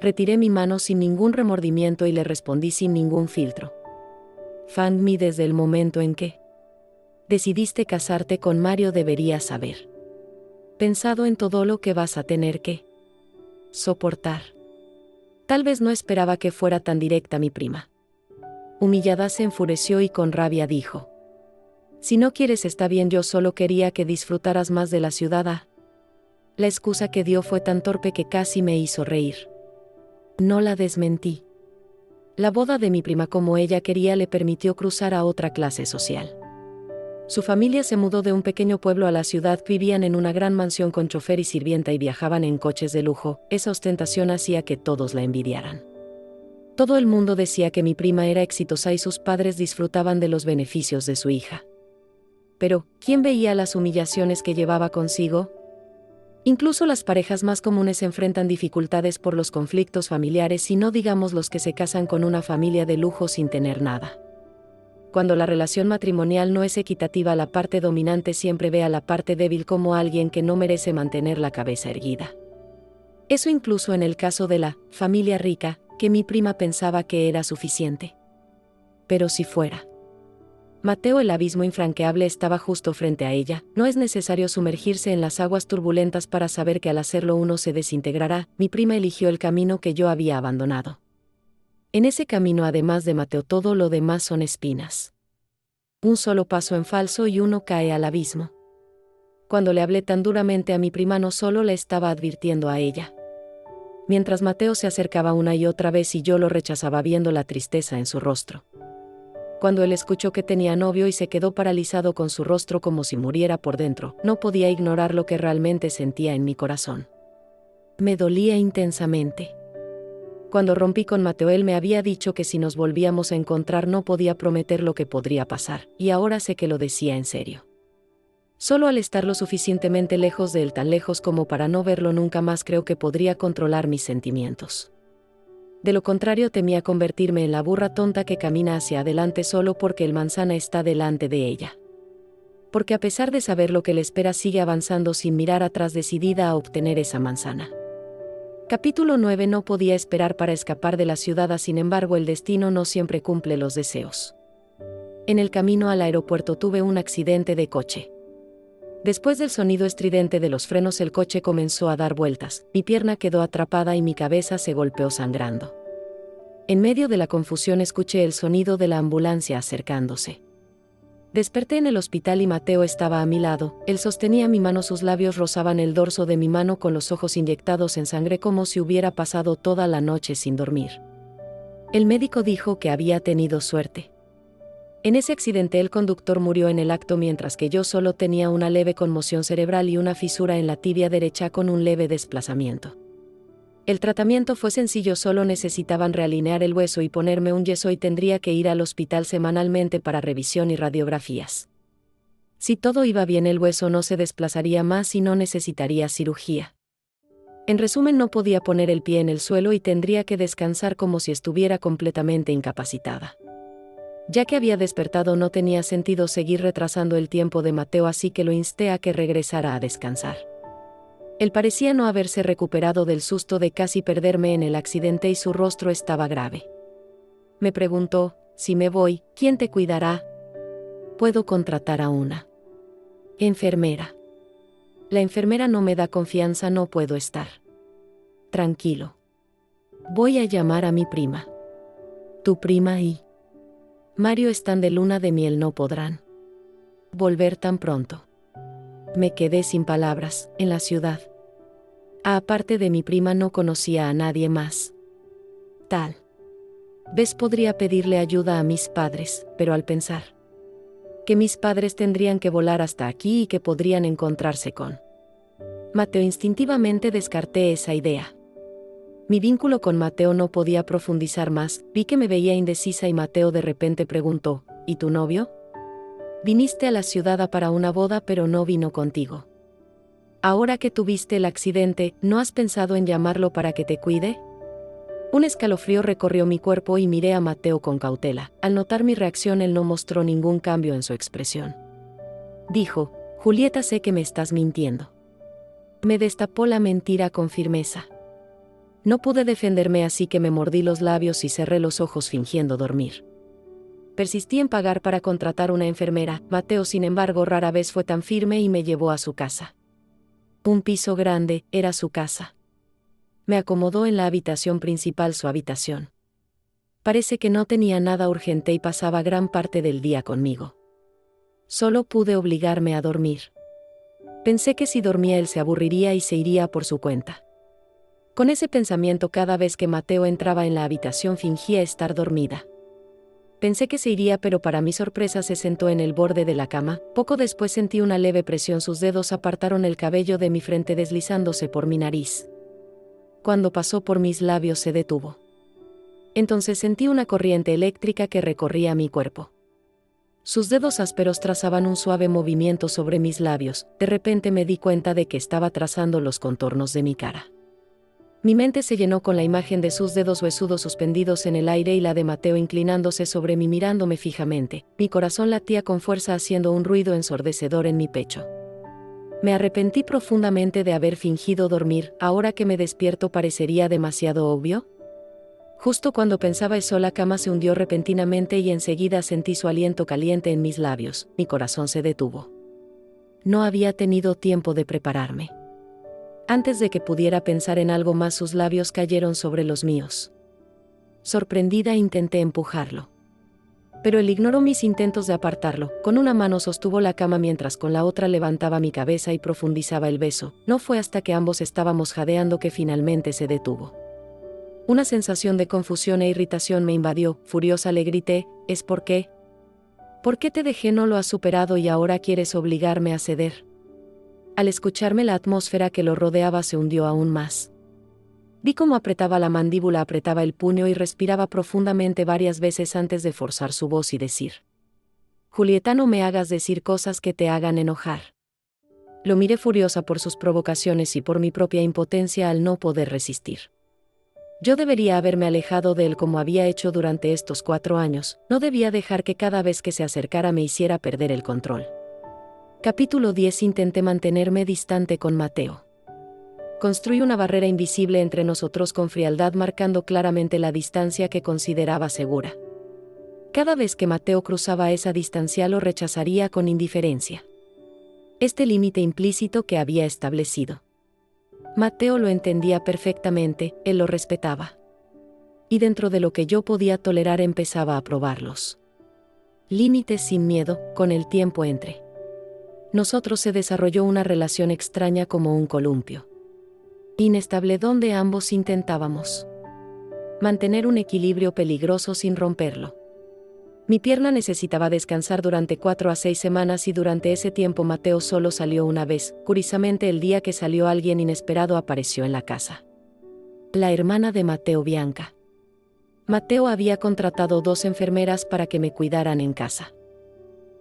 Retiré mi mano sin ningún remordimiento y le respondí sin ningún filtro: Fanmi, desde el momento en que decidiste casarte con Mario deberías haber pensado en todo lo que vas a tener que soportar. Tal vez no esperaba que fuera tan directa mi prima. Humillada se enfureció y con rabia dijo: si no quieres está bien, yo solo quería que disfrutaras más de la ciudad. La excusa que dio fue tan torpe que casi me hizo reír. No la desmentí. La boda de mi prima, como ella quería, le permitió cruzar a otra clase social. Su familia se mudó de un pequeño pueblo a la ciudad, vivían en una gran mansión con chofer y sirvienta y viajaban en coches de lujo. Esa ostentación hacía que todos la envidiaran. Todo el mundo decía que mi prima era exitosa y sus padres disfrutaban de los beneficios de su hija. Pero, ¿quién veía las humillaciones que llevaba consigo? Incluso las parejas más comunes enfrentan dificultades por los conflictos familiares, y no digamos los que se casan con una familia de lujo sin tener nada. Cuando la relación matrimonial no es equitativa, la parte dominante siempre ve a la parte débil como alguien que no merece mantener la cabeza erguida. Eso incluso en el caso de la familia rica, que mi prima pensaba que era suficiente. Pero si fuera Mateo, el abismo infranqueable estaba justo frente a ella. No es necesario sumergirse en las aguas turbulentas para saber que al hacerlo uno se desintegrará. Mi prima eligió el camino que yo había abandonado. En ese camino, además de Mateo, todo lo demás son espinas. Un solo paso en falso y uno cae al abismo. Cuando le hablé tan duramente a mi prima, no solo le estaba advirtiendo a ella. Mientras Mateo se acercaba una y otra vez y yo lo rechazaba, viendo la tristeza en su rostro. Cuando él escuchó que tenía novio y se quedó paralizado con su rostro como si muriera por dentro, no podía ignorar lo que realmente sentía en mi corazón. Me dolía intensamente. Cuando rompí con Mateo, él me había dicho que si nos volvíamos a encontrar no podía prometer lo que podría pasar, y ahora sé que lo decía en serio. Solo al estar lo suficientemente lejos de él, tan lejos como para no verlo nunca más, creo que podría controlar mis sentimientos. De lo contrario, temía convertirme en la burra tonta que camina hacia adelante solo porque el manzana está delante de ella. Porque a pesar de saber lo que le espera, sigue avanzando sin mirar atrás, decidida a obtener esa manzana. Capítulo 9. No podía esperar para escapar de la ciudad, sin embargo el destino no siempre cumple los deseos. En el camino al aeropuerto tuve un accidente de coche. Después del sonido estridente de los frenos, el coche comenzó a dar vueltas, mi pierna quedó atrapada y mi cabeza se golpeó sangrando. En medio de la confusión escuché el sonido de la ambulancia acercándose. Desperté en el hospital y Mateo estaba a mi lado. Él sostenía mi mano, sus labios rozaban el dorso de mi mano con los ojos inyectados en sangre, como si hubiera pasado toda la noche sin dormir. El médico dijo que había tenido suerte. En ese accidente el conductor murió en el acto, mientras que yo solo tenía una leve conmoción cerebral y una fisura en la tibia derecha con un leve desplazamiento. El tratamiento fue sencillo, solo necesitaban realinear el hueso y ponerme un yeso y tendría que ir al hospital semanalmente para revisión y radiografías. Si todo iba bien, el hueso no se desplazaría más y no necesitaría cirugía. En resumen, no podía poner el pie en el suelo y tendría que descansar como si estuviera completamente incapacitada. Ya que había despertado, no tenía sentido seguir retrasando el tiempo de Mateo, así que lo insté a que regresara a descansar. Él parecía no haberse recuperado del susto de casi perderme en el accidente y su rostro estaba grave. Me preguntó: si me voy, ¿quién te cuidará? Puedo contratar a una enfermera. La enfermera no me da confianza, no puedo estar tranquilo. Voy a llamar a mi prima. Tu prima y Mario están de luna de miel, no podrán volver tan pronto. Me quedé sin palabras. En la ciudad, aparte de mi prima, no conocía a nadie más. Tal vez podría pedirle ayuda a mis padres, pero al pensar que mis padres tendrían que volar hasta aquí y que podrían encontrarse con Mateo, instintivamente descarté esa idea. Mi vínculo con Mateo no podía profundizar más. Vi que me veía indecisa y Mateo de repente preguntó: ¿y tu novio? Viniste a la ciudad para una boda, pero no vino contigo. Ahora que tuviste el accidente, ¿no has pensado en llamarlo para que te cuide? Un escalofrío recorrió mi cuerpo y miré a Mateo con cautela. Al notar mi reacción, él no mostró ningún cambio en su expresión. Dijo: Julieta, sé que me estás mintiendo. Me destapó la mentira con firmeza. No pude defenderme, así que me mordí los labios y cerré los ojos fingiendo dormir. Persistí en pagar para contratar una enfermera. Mateo, sin embargo, rara vez fue tan firme y me llevó a su casa. Un piso grande, era su casa. Me acomodó en la habitación principal, su habitación. Parece que no tenía nada urgente y pasaba gran parte del día conmigo. Solo pude obligarme a dormir. Pensé que si dormía él se aburriría y se iría por su cuenta. Con ese pensamiento, cada vez que Mateo entraba en la habitación fingía estar dormida. Pensé que se iría, pero para mi sorpresa se sentó en el borde de la cama. Poco después sentí una leve presión, sus dedos apartaron el cabello de mi frente deslizándose por mi nariz. Cuando pasó por mis labios se detuvo. Entonces sentí una corriente eléctrica que recorría mi cuerpo. Sus dedos ásperos trazaban un suave movimiento sobre mis labios. De repente me di cuenta de que estaba trazando los contornos de mi cara. Mi mente se llenó con la imagen de sus dedos huesudos suspendidos en el aire y la de Mateo inclinándose sobre mí mirándome fijamente. Mi corazón latía con fuerza, haciendo un ruido ensordecedor en mi pecho. Me arrepentí profundamente de haber fingido dormir. Ahora que me despierto, ¿parecería demasiado obvio? Justo cuando pensaba eso, la cama se hundió repentinamente y enseguida sentí su aliento caliente en mis labios. Mi corazón se detuvo. No había tenido tiempo de prepararme. Antes de que pudiera pensar en algo más, sus labios cayeron sobre los míos. Sorprendida, intenté empujarlo. Pero él ignoró mis intentos de apartarlo. Con una mano sostuvo la cama mientras con la otra levantaba mi cabeza y profundizaba el beso. No fue hasta que ambos estábamos jadeando que finalmente se detuvo. Una sensación de confusión e irritación me invadió. Furiosa le grité: ¿es por qué? ¿Por qué te dejé? No lo has superado y ahora quieres obligarme a ceder. Al escucharme, la atmósfera que lo rodeaba se hundió aún más. Vi cómo apretaba la mandíbula, apretaba el puño y respiraba profundamente varias veces antes de forzar su voz y decir: Julieta, no me hagas decir cosas que te hagan enojar. Lo miré furiosa por sus provocaciones y por mi propia impotencia al no poder resistir. Yo debería haberme alejado de él como había hecho durante estos 4 años. No debía dejar que cada vez que se acercara me hiciera perder el control. Capítulo 10. Intenté mantenerme distante con Mateo. Construí una barrera invisible entre nosotros con frialdad, marcando claramente la distancia que consideraba segura. Cada vez que Mateo cruzaba esa distancia lo rechazaría con indiferencia. Este límite implícito que había establecido. Mateo lo entendía perfectamente, él lo respetaba. Y dentro de lo que yo podía tolerar empezaba a probarlos. Límites sin miedo. Con el tiempo entre nosotros se desarrolló una relación extraña, como un columpio inestable donde ambos intentábamos mantener un equilibrio peligroso sin romperlo. Mi pierna necesitaba descansar durante 4 a 6 semanas y durante ese tiempo Mateo solo salió una vez. Curiosamente, el día que salió, alguien inesperado apareció en la casa. La hermana de Mateo, Bianca. Mateo había contratado 2 enfermeras para que me cuidaran en casa.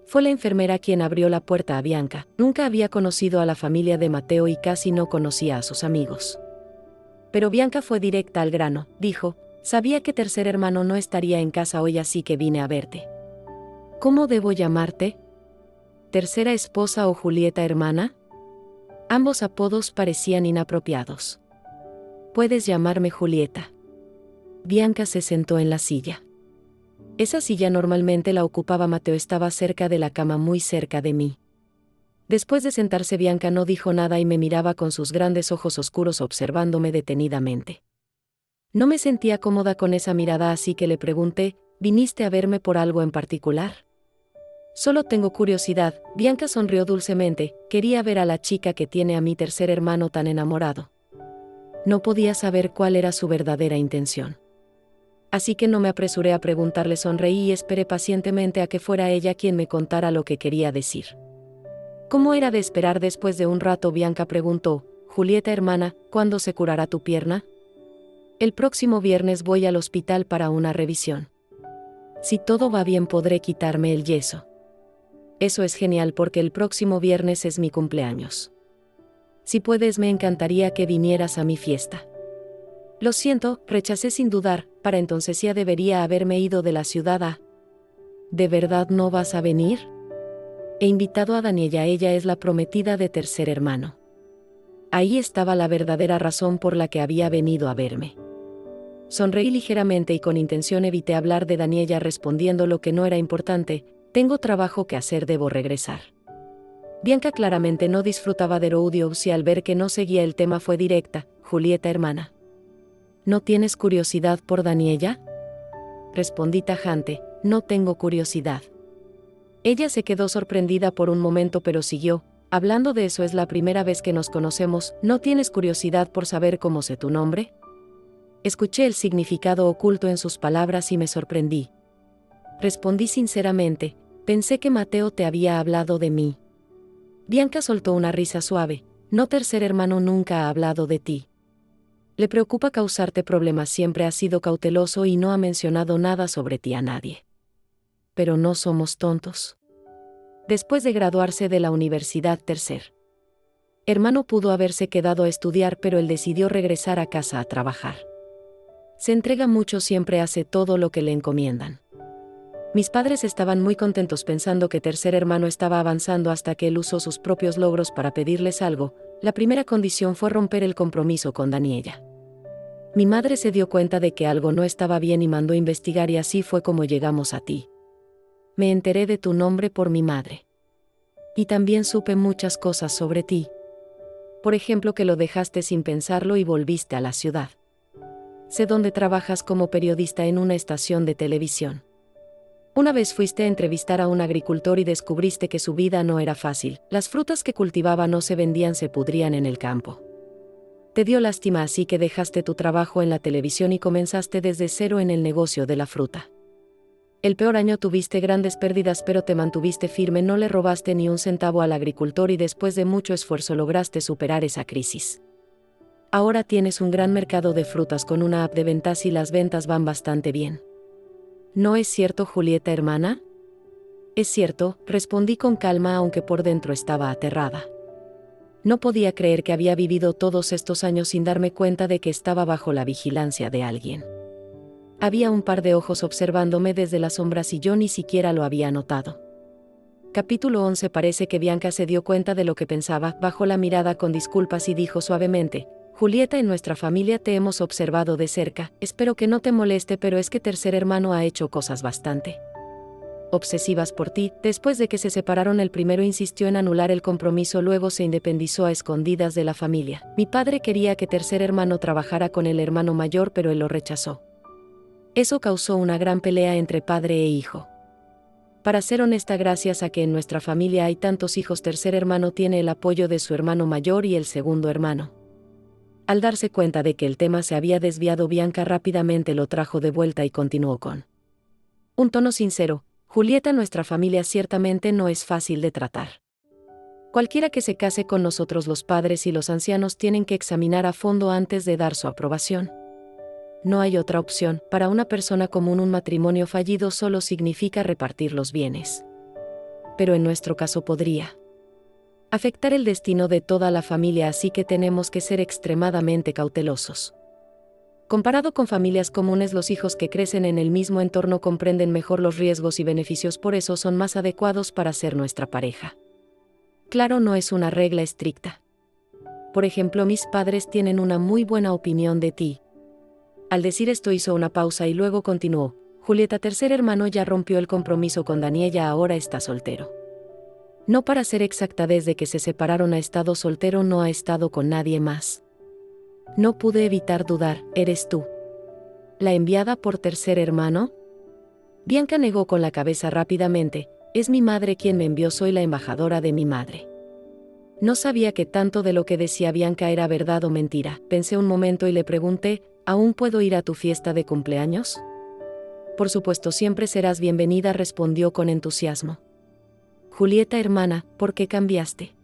Fue la enfermera quien abrió la puerta a Bianca. Nunca había conocido a la familia de Mateo y casi no conocía a sus amigos. Pero Bianca fue directa al grano, dijo: sabía que tercer hermano no estaría en casa hoy, así que vine a verte. ¿Cómo debo llamarte? ¿Tercera esposa o Julieta hermana? Ambos apodos parecían inapropiados. Puedes llamarme Julieta. Bianca se sentó en la silla. Esa silla normalmente la ocupaba Mateo, estaba cerca de la cama, muy cerca de mí. Después de sentarse, Bianca no dijo nada y me miraba con sus grandes ojos oscuros observándome detenidamente. No me sentía cómoda con esa mirada, así que le pregunté: ¿viniste a verme por algo en particular? Solo tengo curiosidad. Bianca sonrió dulcemente. Quería ver a la chica que tiene a mi tercer hermano tan enamorado. No podía saber cuál era su verdadera intención. Así que no me apresuré a preguntarle, sonreí y esperé pacientemente a que fuera ella quien me contara lo que quería decir. Como era de esperar, después de un rato Bianca preguntó: Julieta hermana, ¿cuándo se curará tu pierna? El próximo viernes voy al hospital para una revisión. Si todo va bien podré quitarme el yeso. Eso es genial porque el próximo viernes es mi cumpleaños. Si puedes, me encantaría que vinieras a mi fiesta. Lo siento, rechacé sin dudar. Para entonces ya debería haberme ido de la ciudad. ¿De verdad no vas a venir? He invitado a Daniela, ella es la prometida de tercer hermano. Ahí estaba la verdadera razón por la que había venido a verme. Sonreí ligeramente y con intención evité hablar de Daniela, respondiendo lo que no era importante: tengo trabajo que hacer, debo regresar. Bianca claramente no disfrutaba de Rodeos y al ver que no seguía el tema fue directa: Julieta hermana, ¿no tienes curiosidad por Daniela? Respondí tajante: no tengo curiosidad. Ella se quedó sorprendida por un momento, pero siguió: hablando de eso, es la primera vez que nos conocemos, ¿no tienes curiosidad por saber cómo sé tu nombre? Escuché el significado oculto en sus palabras y me sorprendí. Respondí sinceramente: pensé que Mateo te había hablado de mí. Bianca soltó una risa suave: no, tercer hermano nunca ha hablado de ti. Le preocupa causarte problemas, siempre ha sido cauteloso y no ha mencionado nada sobre ti a nadie. Pero no somos tontos. Después de graduarse de la universidad, tercer hermano pudo haberse quedado a estudiar, pero él decidió regresar a casa a trabajar. Se entrega mucho, siempre hace todo lo que le encomiendan. Mis padres estaban muy contentos pensando que tercer hermano estaba avanzando, hasta que él usó sus propios logros para pedirles algo. La primera condición fue romper el compromiso con Daniela. Mi madre se dio cuenta de que algo no estaba bien y mandó investigar, y así fue como llegamos a ti. Me enteré de tu nombre por mi madre. Y también supe muchas cosas sobre ti. Por ejemplo, que lo dejaste sin pensarlo y volviste a la ciudad. Sé dónde trabajas como periodista en una estación de televisión. Una vez fuiste a entrevistar a un agricultor y descubriste que su vida no era fácil. Las frutas que cultivaba no se vendían, se pudrían en el campo. Te dio lástima, así que dejaste tu trabajo en la televisión y comenzaste desde cero en el negocio de la fruta. El peor año tuviste grandes pérdidas, pero te mantuviste firme, no le robaste ni un centavo al agricultor y después de mucho esfuerzo lograste superar esa crisis. Ahora tienes un gran mercado de frutas con una app de ventas y las ventas van bastante bien. ¿No es cierto, Julieta hermana? Es cierto, respondí con calma, aunque por dentro estaba aterrada. No podía creer que había vivido todos estos años sin darme cuenta de que estaba bajo la vigilancia de alguien. Había un par de ojos observándome desde las sombras y yo ni siquiera lo había notado. Capítulo 11. Parece que Bianca se dio cuenta de lo que pensaba, bajó la mirada con disculpas y dijo suavemente: Julieta, en nuestra familia te hemos observado de cerca, espero que no te moleste, pero es que tercer hermano ha hecho cosas bastante obsesivas por ti. Después de que se separaron, el primero insistió en anular el compromiso, luego se independizó a escondidas de la familia. Mi padre quería que tercer hermano trabajara con el hermano mayor, pero él lo rechazó. Eso causó una gran pelea entre padre e hijo. Para ser honesta, gracias a que en nuestra familia hay tantos hijos, tercer hermano tiene el apoyo de su hermano mayor y el segundo hermano. Al darse cuenta de que el tema se había desviado, Bianca rápidamente lo trajo de vuelta y continuó con un tono sincero: Julieta, nuestra familia ciertamente no es fácil de tratar. Cualquiera que se case con nosotros, los padres y los ancianos tienen que examinar a fondo antes de dar su aprobación. no hay otra opción. Para una persona común un matrimonio fallido solo significa repartir los bienes. Pero en nuestro caso podría afectar el destino de toda la familia, así que tenemos que ser extremadamente cautelosos. Comparado con familias comunes, los hijos que crecen en el mismo entorno comprenden mejor los riesgos y beneficios, por eso son más adecuados para ser nuestra pareja. Claro, no es una regla estricta. Por ejemplo, mis padres tienen una muy buena opinión de ti. Al decir esto hizo una pausa y luego continuó. Julieta, tercer hermano, ya rompió el compromiso con Daniela, ahora está soltero. No, para ser exacta, desde que se separaron ha estado soltero, no ha estado con nadie más. No pude evitar dudar, ¿eres tú la enviada por tercer hermano? Bianca negó con la cabeza rápidamente. Es mi madre quien me envió, soy la embajadora de mi madre. No sabía que tanto de lo que decía Bianca era verdad o mentira. Pensé un momento y le pregunté, ¿aún puedo ir a tu fiesta de cumpleaños? Por supuesto, siempre serás bienvenida, respondió con entusiasmo. Julieta, hermana, ¿por qué cambiaste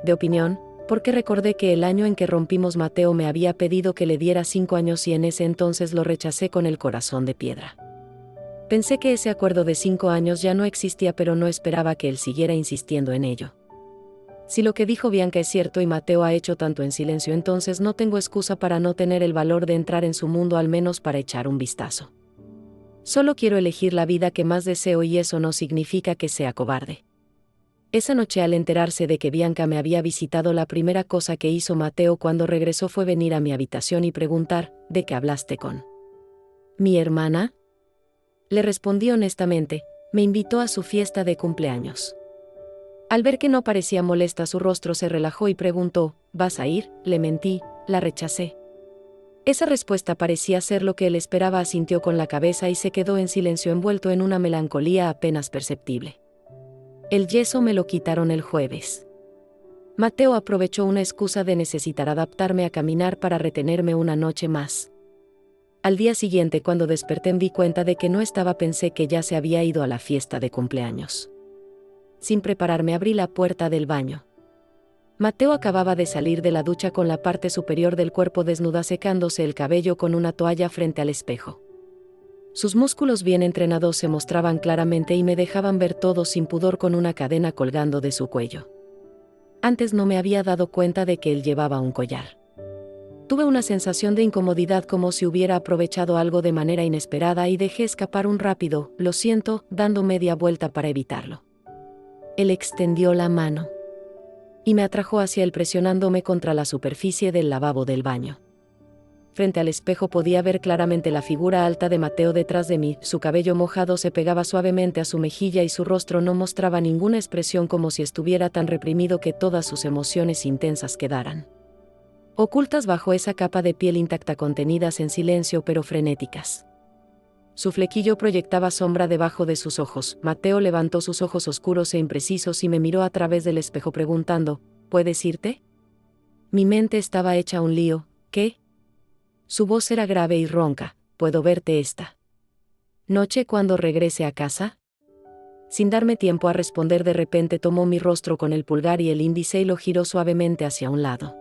de opinión? Porque recordé que el año en que rompimos Mateo me había pedido que le diera 5 años y en ese entonces lo rechacé con el corazón de piedra. Pensé que ese acuerdo de 5 años ya no existía, pero no esperaba que él siguiera insistiendo en ello. Si lo que dijo Bianca es cierto y Mateo ha hecho tanto en silencio, entonces no tengo excusa para no tener el valor de entrar en su mundo, al menos para echar un vistazo. Solo quiero elegir la vida que más deseo y eso no significa que sea cobarde. Esa noche, al enterarse de que Bianca me había visitado, la primera cosa que hizo Mateo cuando regresó fue venir a mi habitación y preguntar, ¿de qué hablaste con mi hermana? Le respondí honestamente, me invitó a su fiesta de cumpleaños. Al ver que no parecía molesta, su rostro se relajó y preguntó, ¿vas a ir? Le mentí, la rechacé. Esa respuesta parecía ser lo que él esperaba. Asintió con la cabeza y se quedó en silencio, envuelto en una melancolía apenas perceptible. El yeso me lo quitaron el jueves. Mateo aprovechó una excusa de necesitar adaptarme a caminar para retenerme una noche más. Al día siguiente, cuando desperté, me di cuenta de que no estaba. Pensé que ya se había ido a la fiesta de cumpleaños. Sin prepararme, abrí la puerta del baño. Mateo acababa de salir de la ducha con la parte superior del cuerpo desnuda, secándose el cabello con una toalla frente al espejo. Sus músculos bien entrenados se mostraban claramente y me dejaban ver todo sin pudor, con una cadena colgando de su cuello. Antes no me había dado cuenta de que él llevaba un collar. Tuve una sensación de incomodidad, como si hubiera aprovechado algo de manera inesperada, y dejé escapar un rápido, lo siento, dando media vuelta para evitarlo. Él extendió la mano y me atrajo hacia él, presionándome contra la superficie del lavabo del baño. Frente al espejo podía ver claramente la figura alta de Mateo detrás de mí. Su cabello mojado se pegaba suavemente a su mejilla y su rostro no mostraba ninguna expresión, como si estuviera tan reprimido que todas sus emociones intensas quedaran ocultas bajo esa capa de piel intacta, contenidas en silencio pero frenéticas. Su flequillo proyectaba sombra debajo de sus ojos. Mateo levantó sus ojos oscuros e imprecisos y me miró a través del espejo preguntando, ¿puedes irte? Mi mente estaba hecha un lío. ¿Qué? Su voz era grave y ronca. ¿Puedo verte esta noche cuando regrese a casa? Sin darme tiempo a responder, de repente tomó mi rostro con el pulgar y el índice y lo giró suavemente hacia un lado.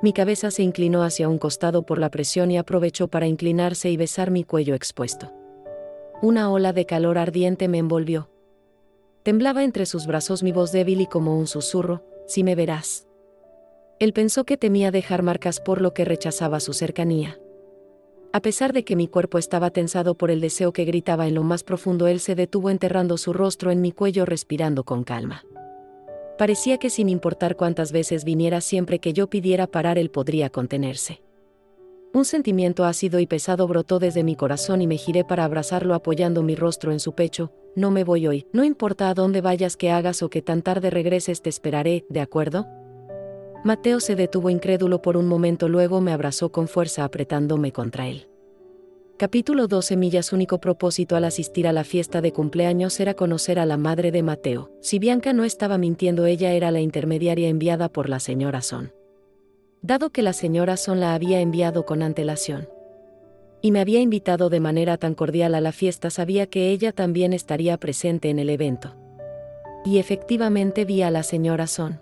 Mi cabeza se inclinó hacia un costado por la presión y aprovechó para inclinarse y besar mi cuello expuesto. Una ola de calor ardiente me envolvió. Temblaba entre sus brazos mi voz débil y como un susurro, si me verás. Él pensó que temía dejar marcas, por lo que rechazaba su cercanía. A pesar de que mi cuerpo estaba tensado por el deseo que gritaba en lo más profundo, él se detuvo, enterrando su rostro en mi cuello, respirando con calma. Parecía que sin importar cuántas veces viniera, siempre que yo pidiera parar, él podría contenerse. Un sentimiento ácido y pesado brotó desde mi corazón y me giré para abrazarlo, apoyando mi rostro en su pecho. No me voy hoy. No importa a dónde vayas, qué hagas o que tan tarde regreses, te esperaré, ¿de acuerdo? Mateo se detuvo incrédulo por un momento, luego me abrazó con fuerza, apretándome contra él. Capítulo 12. Millas. Único propósito al asistir a la fiesta de cumpleaños era conocer a la madre de Mateo. Si Bianca no estaba mintiendo, ella era la intermediaria enviada por la señora Son. Dado que la señora Son la había enviado con antelación y me había invitado de manera tan cordial a la fiesta, sabía que ella también estaría presente en el evento. Y efectivamente vi a la señora Son.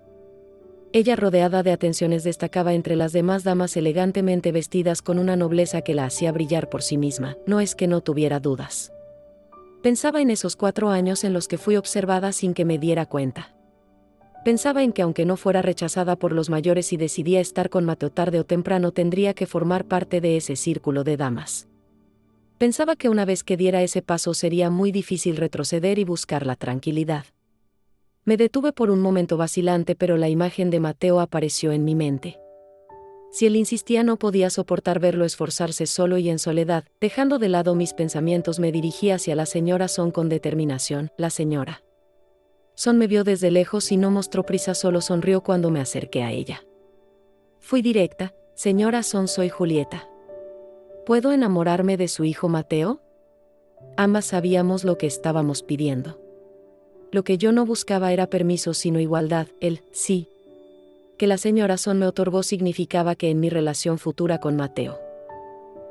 Ella, rodeada de atenciones, destacaba entre las demás damas elegantemente vestidas con una nobleza que la hacía brillar por sí misma. No es que no tuviera dudas. Pensaba en esos 4 años en los que fui observada sin que me diera cuenta. Pensaba en que aunque no fuera rechazada por los mayores y decidía estar con Mateo tarde o temprano, tendría que formar parte de ese círculo de damas. Pensaba que una vez que diera ese paso sería muy difícil retroceder y buscar la tranquilidad. Me detuve por un momento vacilante, pero la imagen de Mateo apareció en mi mente. Si él insistía, no podía soportar verlo esforzarse solo y en soledad. Dejando de lado mis pensamientos, me dirigí hacia la señora Son con determinación. La señora Son me vio desde lejos y no mostró prisa, solo sonrió cuando me acerqué a ella. Fui directa: señora Son, soy Julieta. ¿Puedo enamorarme de su hijo Mateo? Ambas sabíamos lo que estábamos pidiendo. Lo que yo no buscaba era permiso, sino igualdad. El sí que la señora Son me otorgó significaba que en mi relación futura con Mateo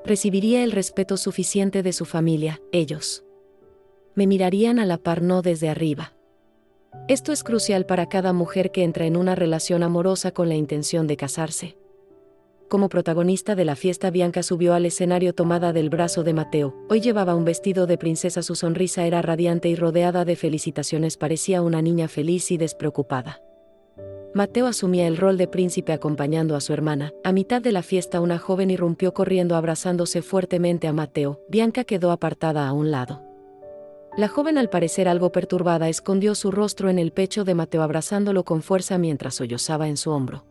recibiría el respeto suficiente de su familia. Ellos me mirarían a la par, no desde arriba. Esto es crucial para cada mujer que entra en una relación amorosa con la intención de casarse. Como protagonista de la fiesta, Bianca subió al escenario tomada del brazo de Mateo. Hoy llevaba un vestido de princesa, su sonrisa era radiante y rodeada de felicitaciones parecía una niña feliz y despreocupada. Mateo asumía el rol de príncipe acompañando a su hermana. A mitad de la fiesta, una joven irrumpió corriendo abrazándose fuertemente a Mateo. Bianca quedó apartada a un lado. La joven, al parecer algo perturbada, escondió su rostro en el pecho de Mateo abrazándolo con fuerza mientras sollozaba en su hombro.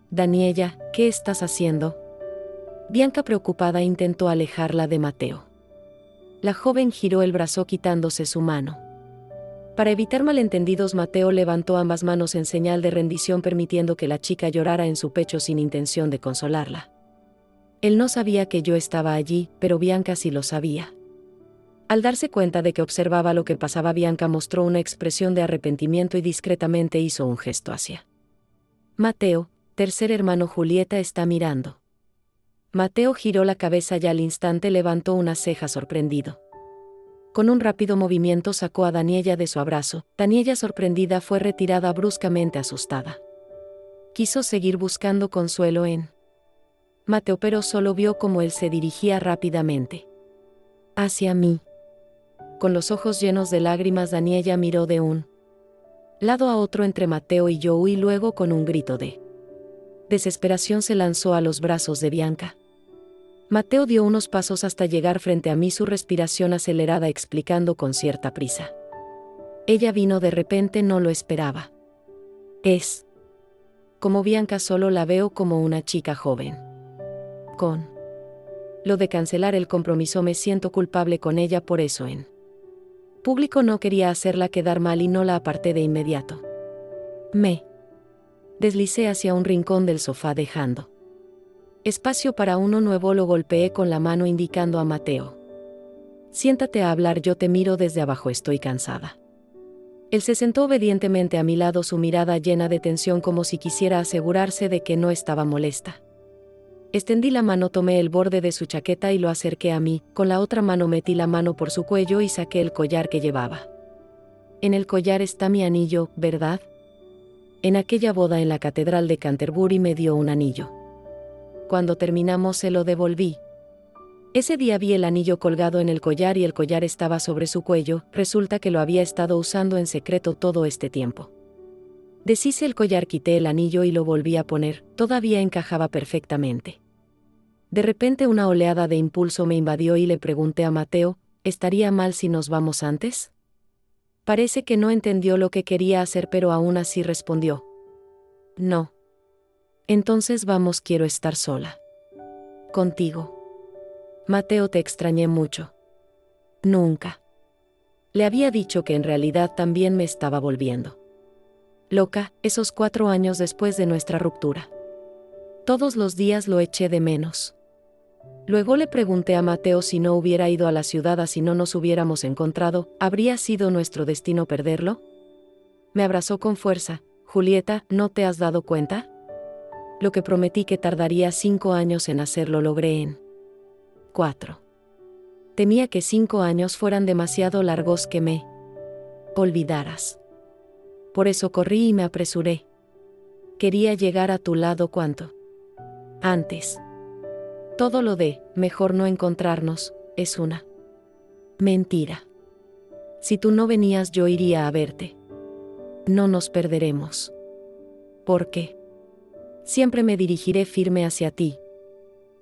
Daniela, ¿qué estás haciendo? Bianca, preocupada, intentó alejarla de Mateo. La joven giró el brazo quitándose su mano. Para evitar malentendidos, Mateo levantó ambas manos en señal de rendición, permitiendo que la chica llorara en su pecho sin intención de consolarla. Él no sabía que yo estaba allí, pero Bianca sí lo sabía. Al darse cuenta de que observaba lo que pasaba, Bianca mostró una expresión de arrepentimiento y discretamente hizo un gesto hacia Mateo. Tercer hermano, Julieta está mirando. Mateo giró la cabeza y al instante levantó una ceja sorprendido. Con un rápido movimiento sacó a Daniela de su abrazo. Daniela, sorprendida, fue retirada bruscamente, asustada. Quiso seguir buscando consuelo en Mateo, pero solo vio cómo él se dirigía rápidamente hacia mí. Con los ojos llenos de lágrimas, Daniela miró de un lado a otro entre Mateo y yo, y luego con un grito de desesperación se lanzó a los brazos de Bianca. Mateo dio unos pasos hasta llegar frente a mí, su respiración acelerada, explicando con cierta prisa. Ella vino de repente, no lo esperaba. Es como Bianca, solo la veo como una chica joven. Con lo de cancelar el compromiso me siento culpable con ella, por eso en público no quería hacerla quedar mal y no la aparté de inmediato. Me deslicé hacia un rincón del sofá, dejando espacio para uno nuevo. Lo golpeé con la mano indicando a Mateo. Siéntate a hablar, yo te miro desde abajo, estoy cansada. Él se sentó obedientemente a mi lado, su mirada llena de tensión, como si quisiera asegurarse de que no estaba molesta. Extendí la mano, tomé el borde de su chaqueta y lo acerqué a mí. Con la otra mano metí la mano por su cuello y saqué el collar que llevaba. En el collar está mi anillo, ¿verdad? En aquella boda en la catedral de Canterbury me dio un anillo. Cuando terminamos se lo devolví. Ese día vi el anillo colgado en el collar y el collar estaba sobre su cuello. Resulta que lo había estado usando en secreto todo este tiempo. Deshice el collar, quité el anillo y lo volví a poner. Todavía encajaba perfectamente. De repente una oleada de impulso me invadió y le pregunté a Mateo, ¿estaría mal si nos vamos antes? Parece que no entendió lo que quería hacer, pero aún así respondió. No. Entonces vamos, quiero estar sola contigo. Mateo, te extrañé mucho. Nunca. Le había dicho que en realidad también me estaba volviendo loca, esos 4 años después de nuestra ruptura. Todos los días lo eché de menos. Luego le pregunté a Mateo si no hubiera ido a la ciudad, así no nos hubiéramos encontrado, ¿habría sido nuestro destino perderlo? Me abrazó con fuerza. Julieta, ¿no te has dado cuenta? Lo que prometí que tardaría 5 años en hacerlo, logré en 4. Temía que 5 años fueran demasiado largos, que me olvidaras. Por eso corrí y me apresuré. Quería llegar a tu lado cuanto antes. Todo lo de mejor no encontrarnos es una mentira. Si tú no venías, yo iría a verte. No nos perderemos. Porque siempre me dirigiré firme hacia ti,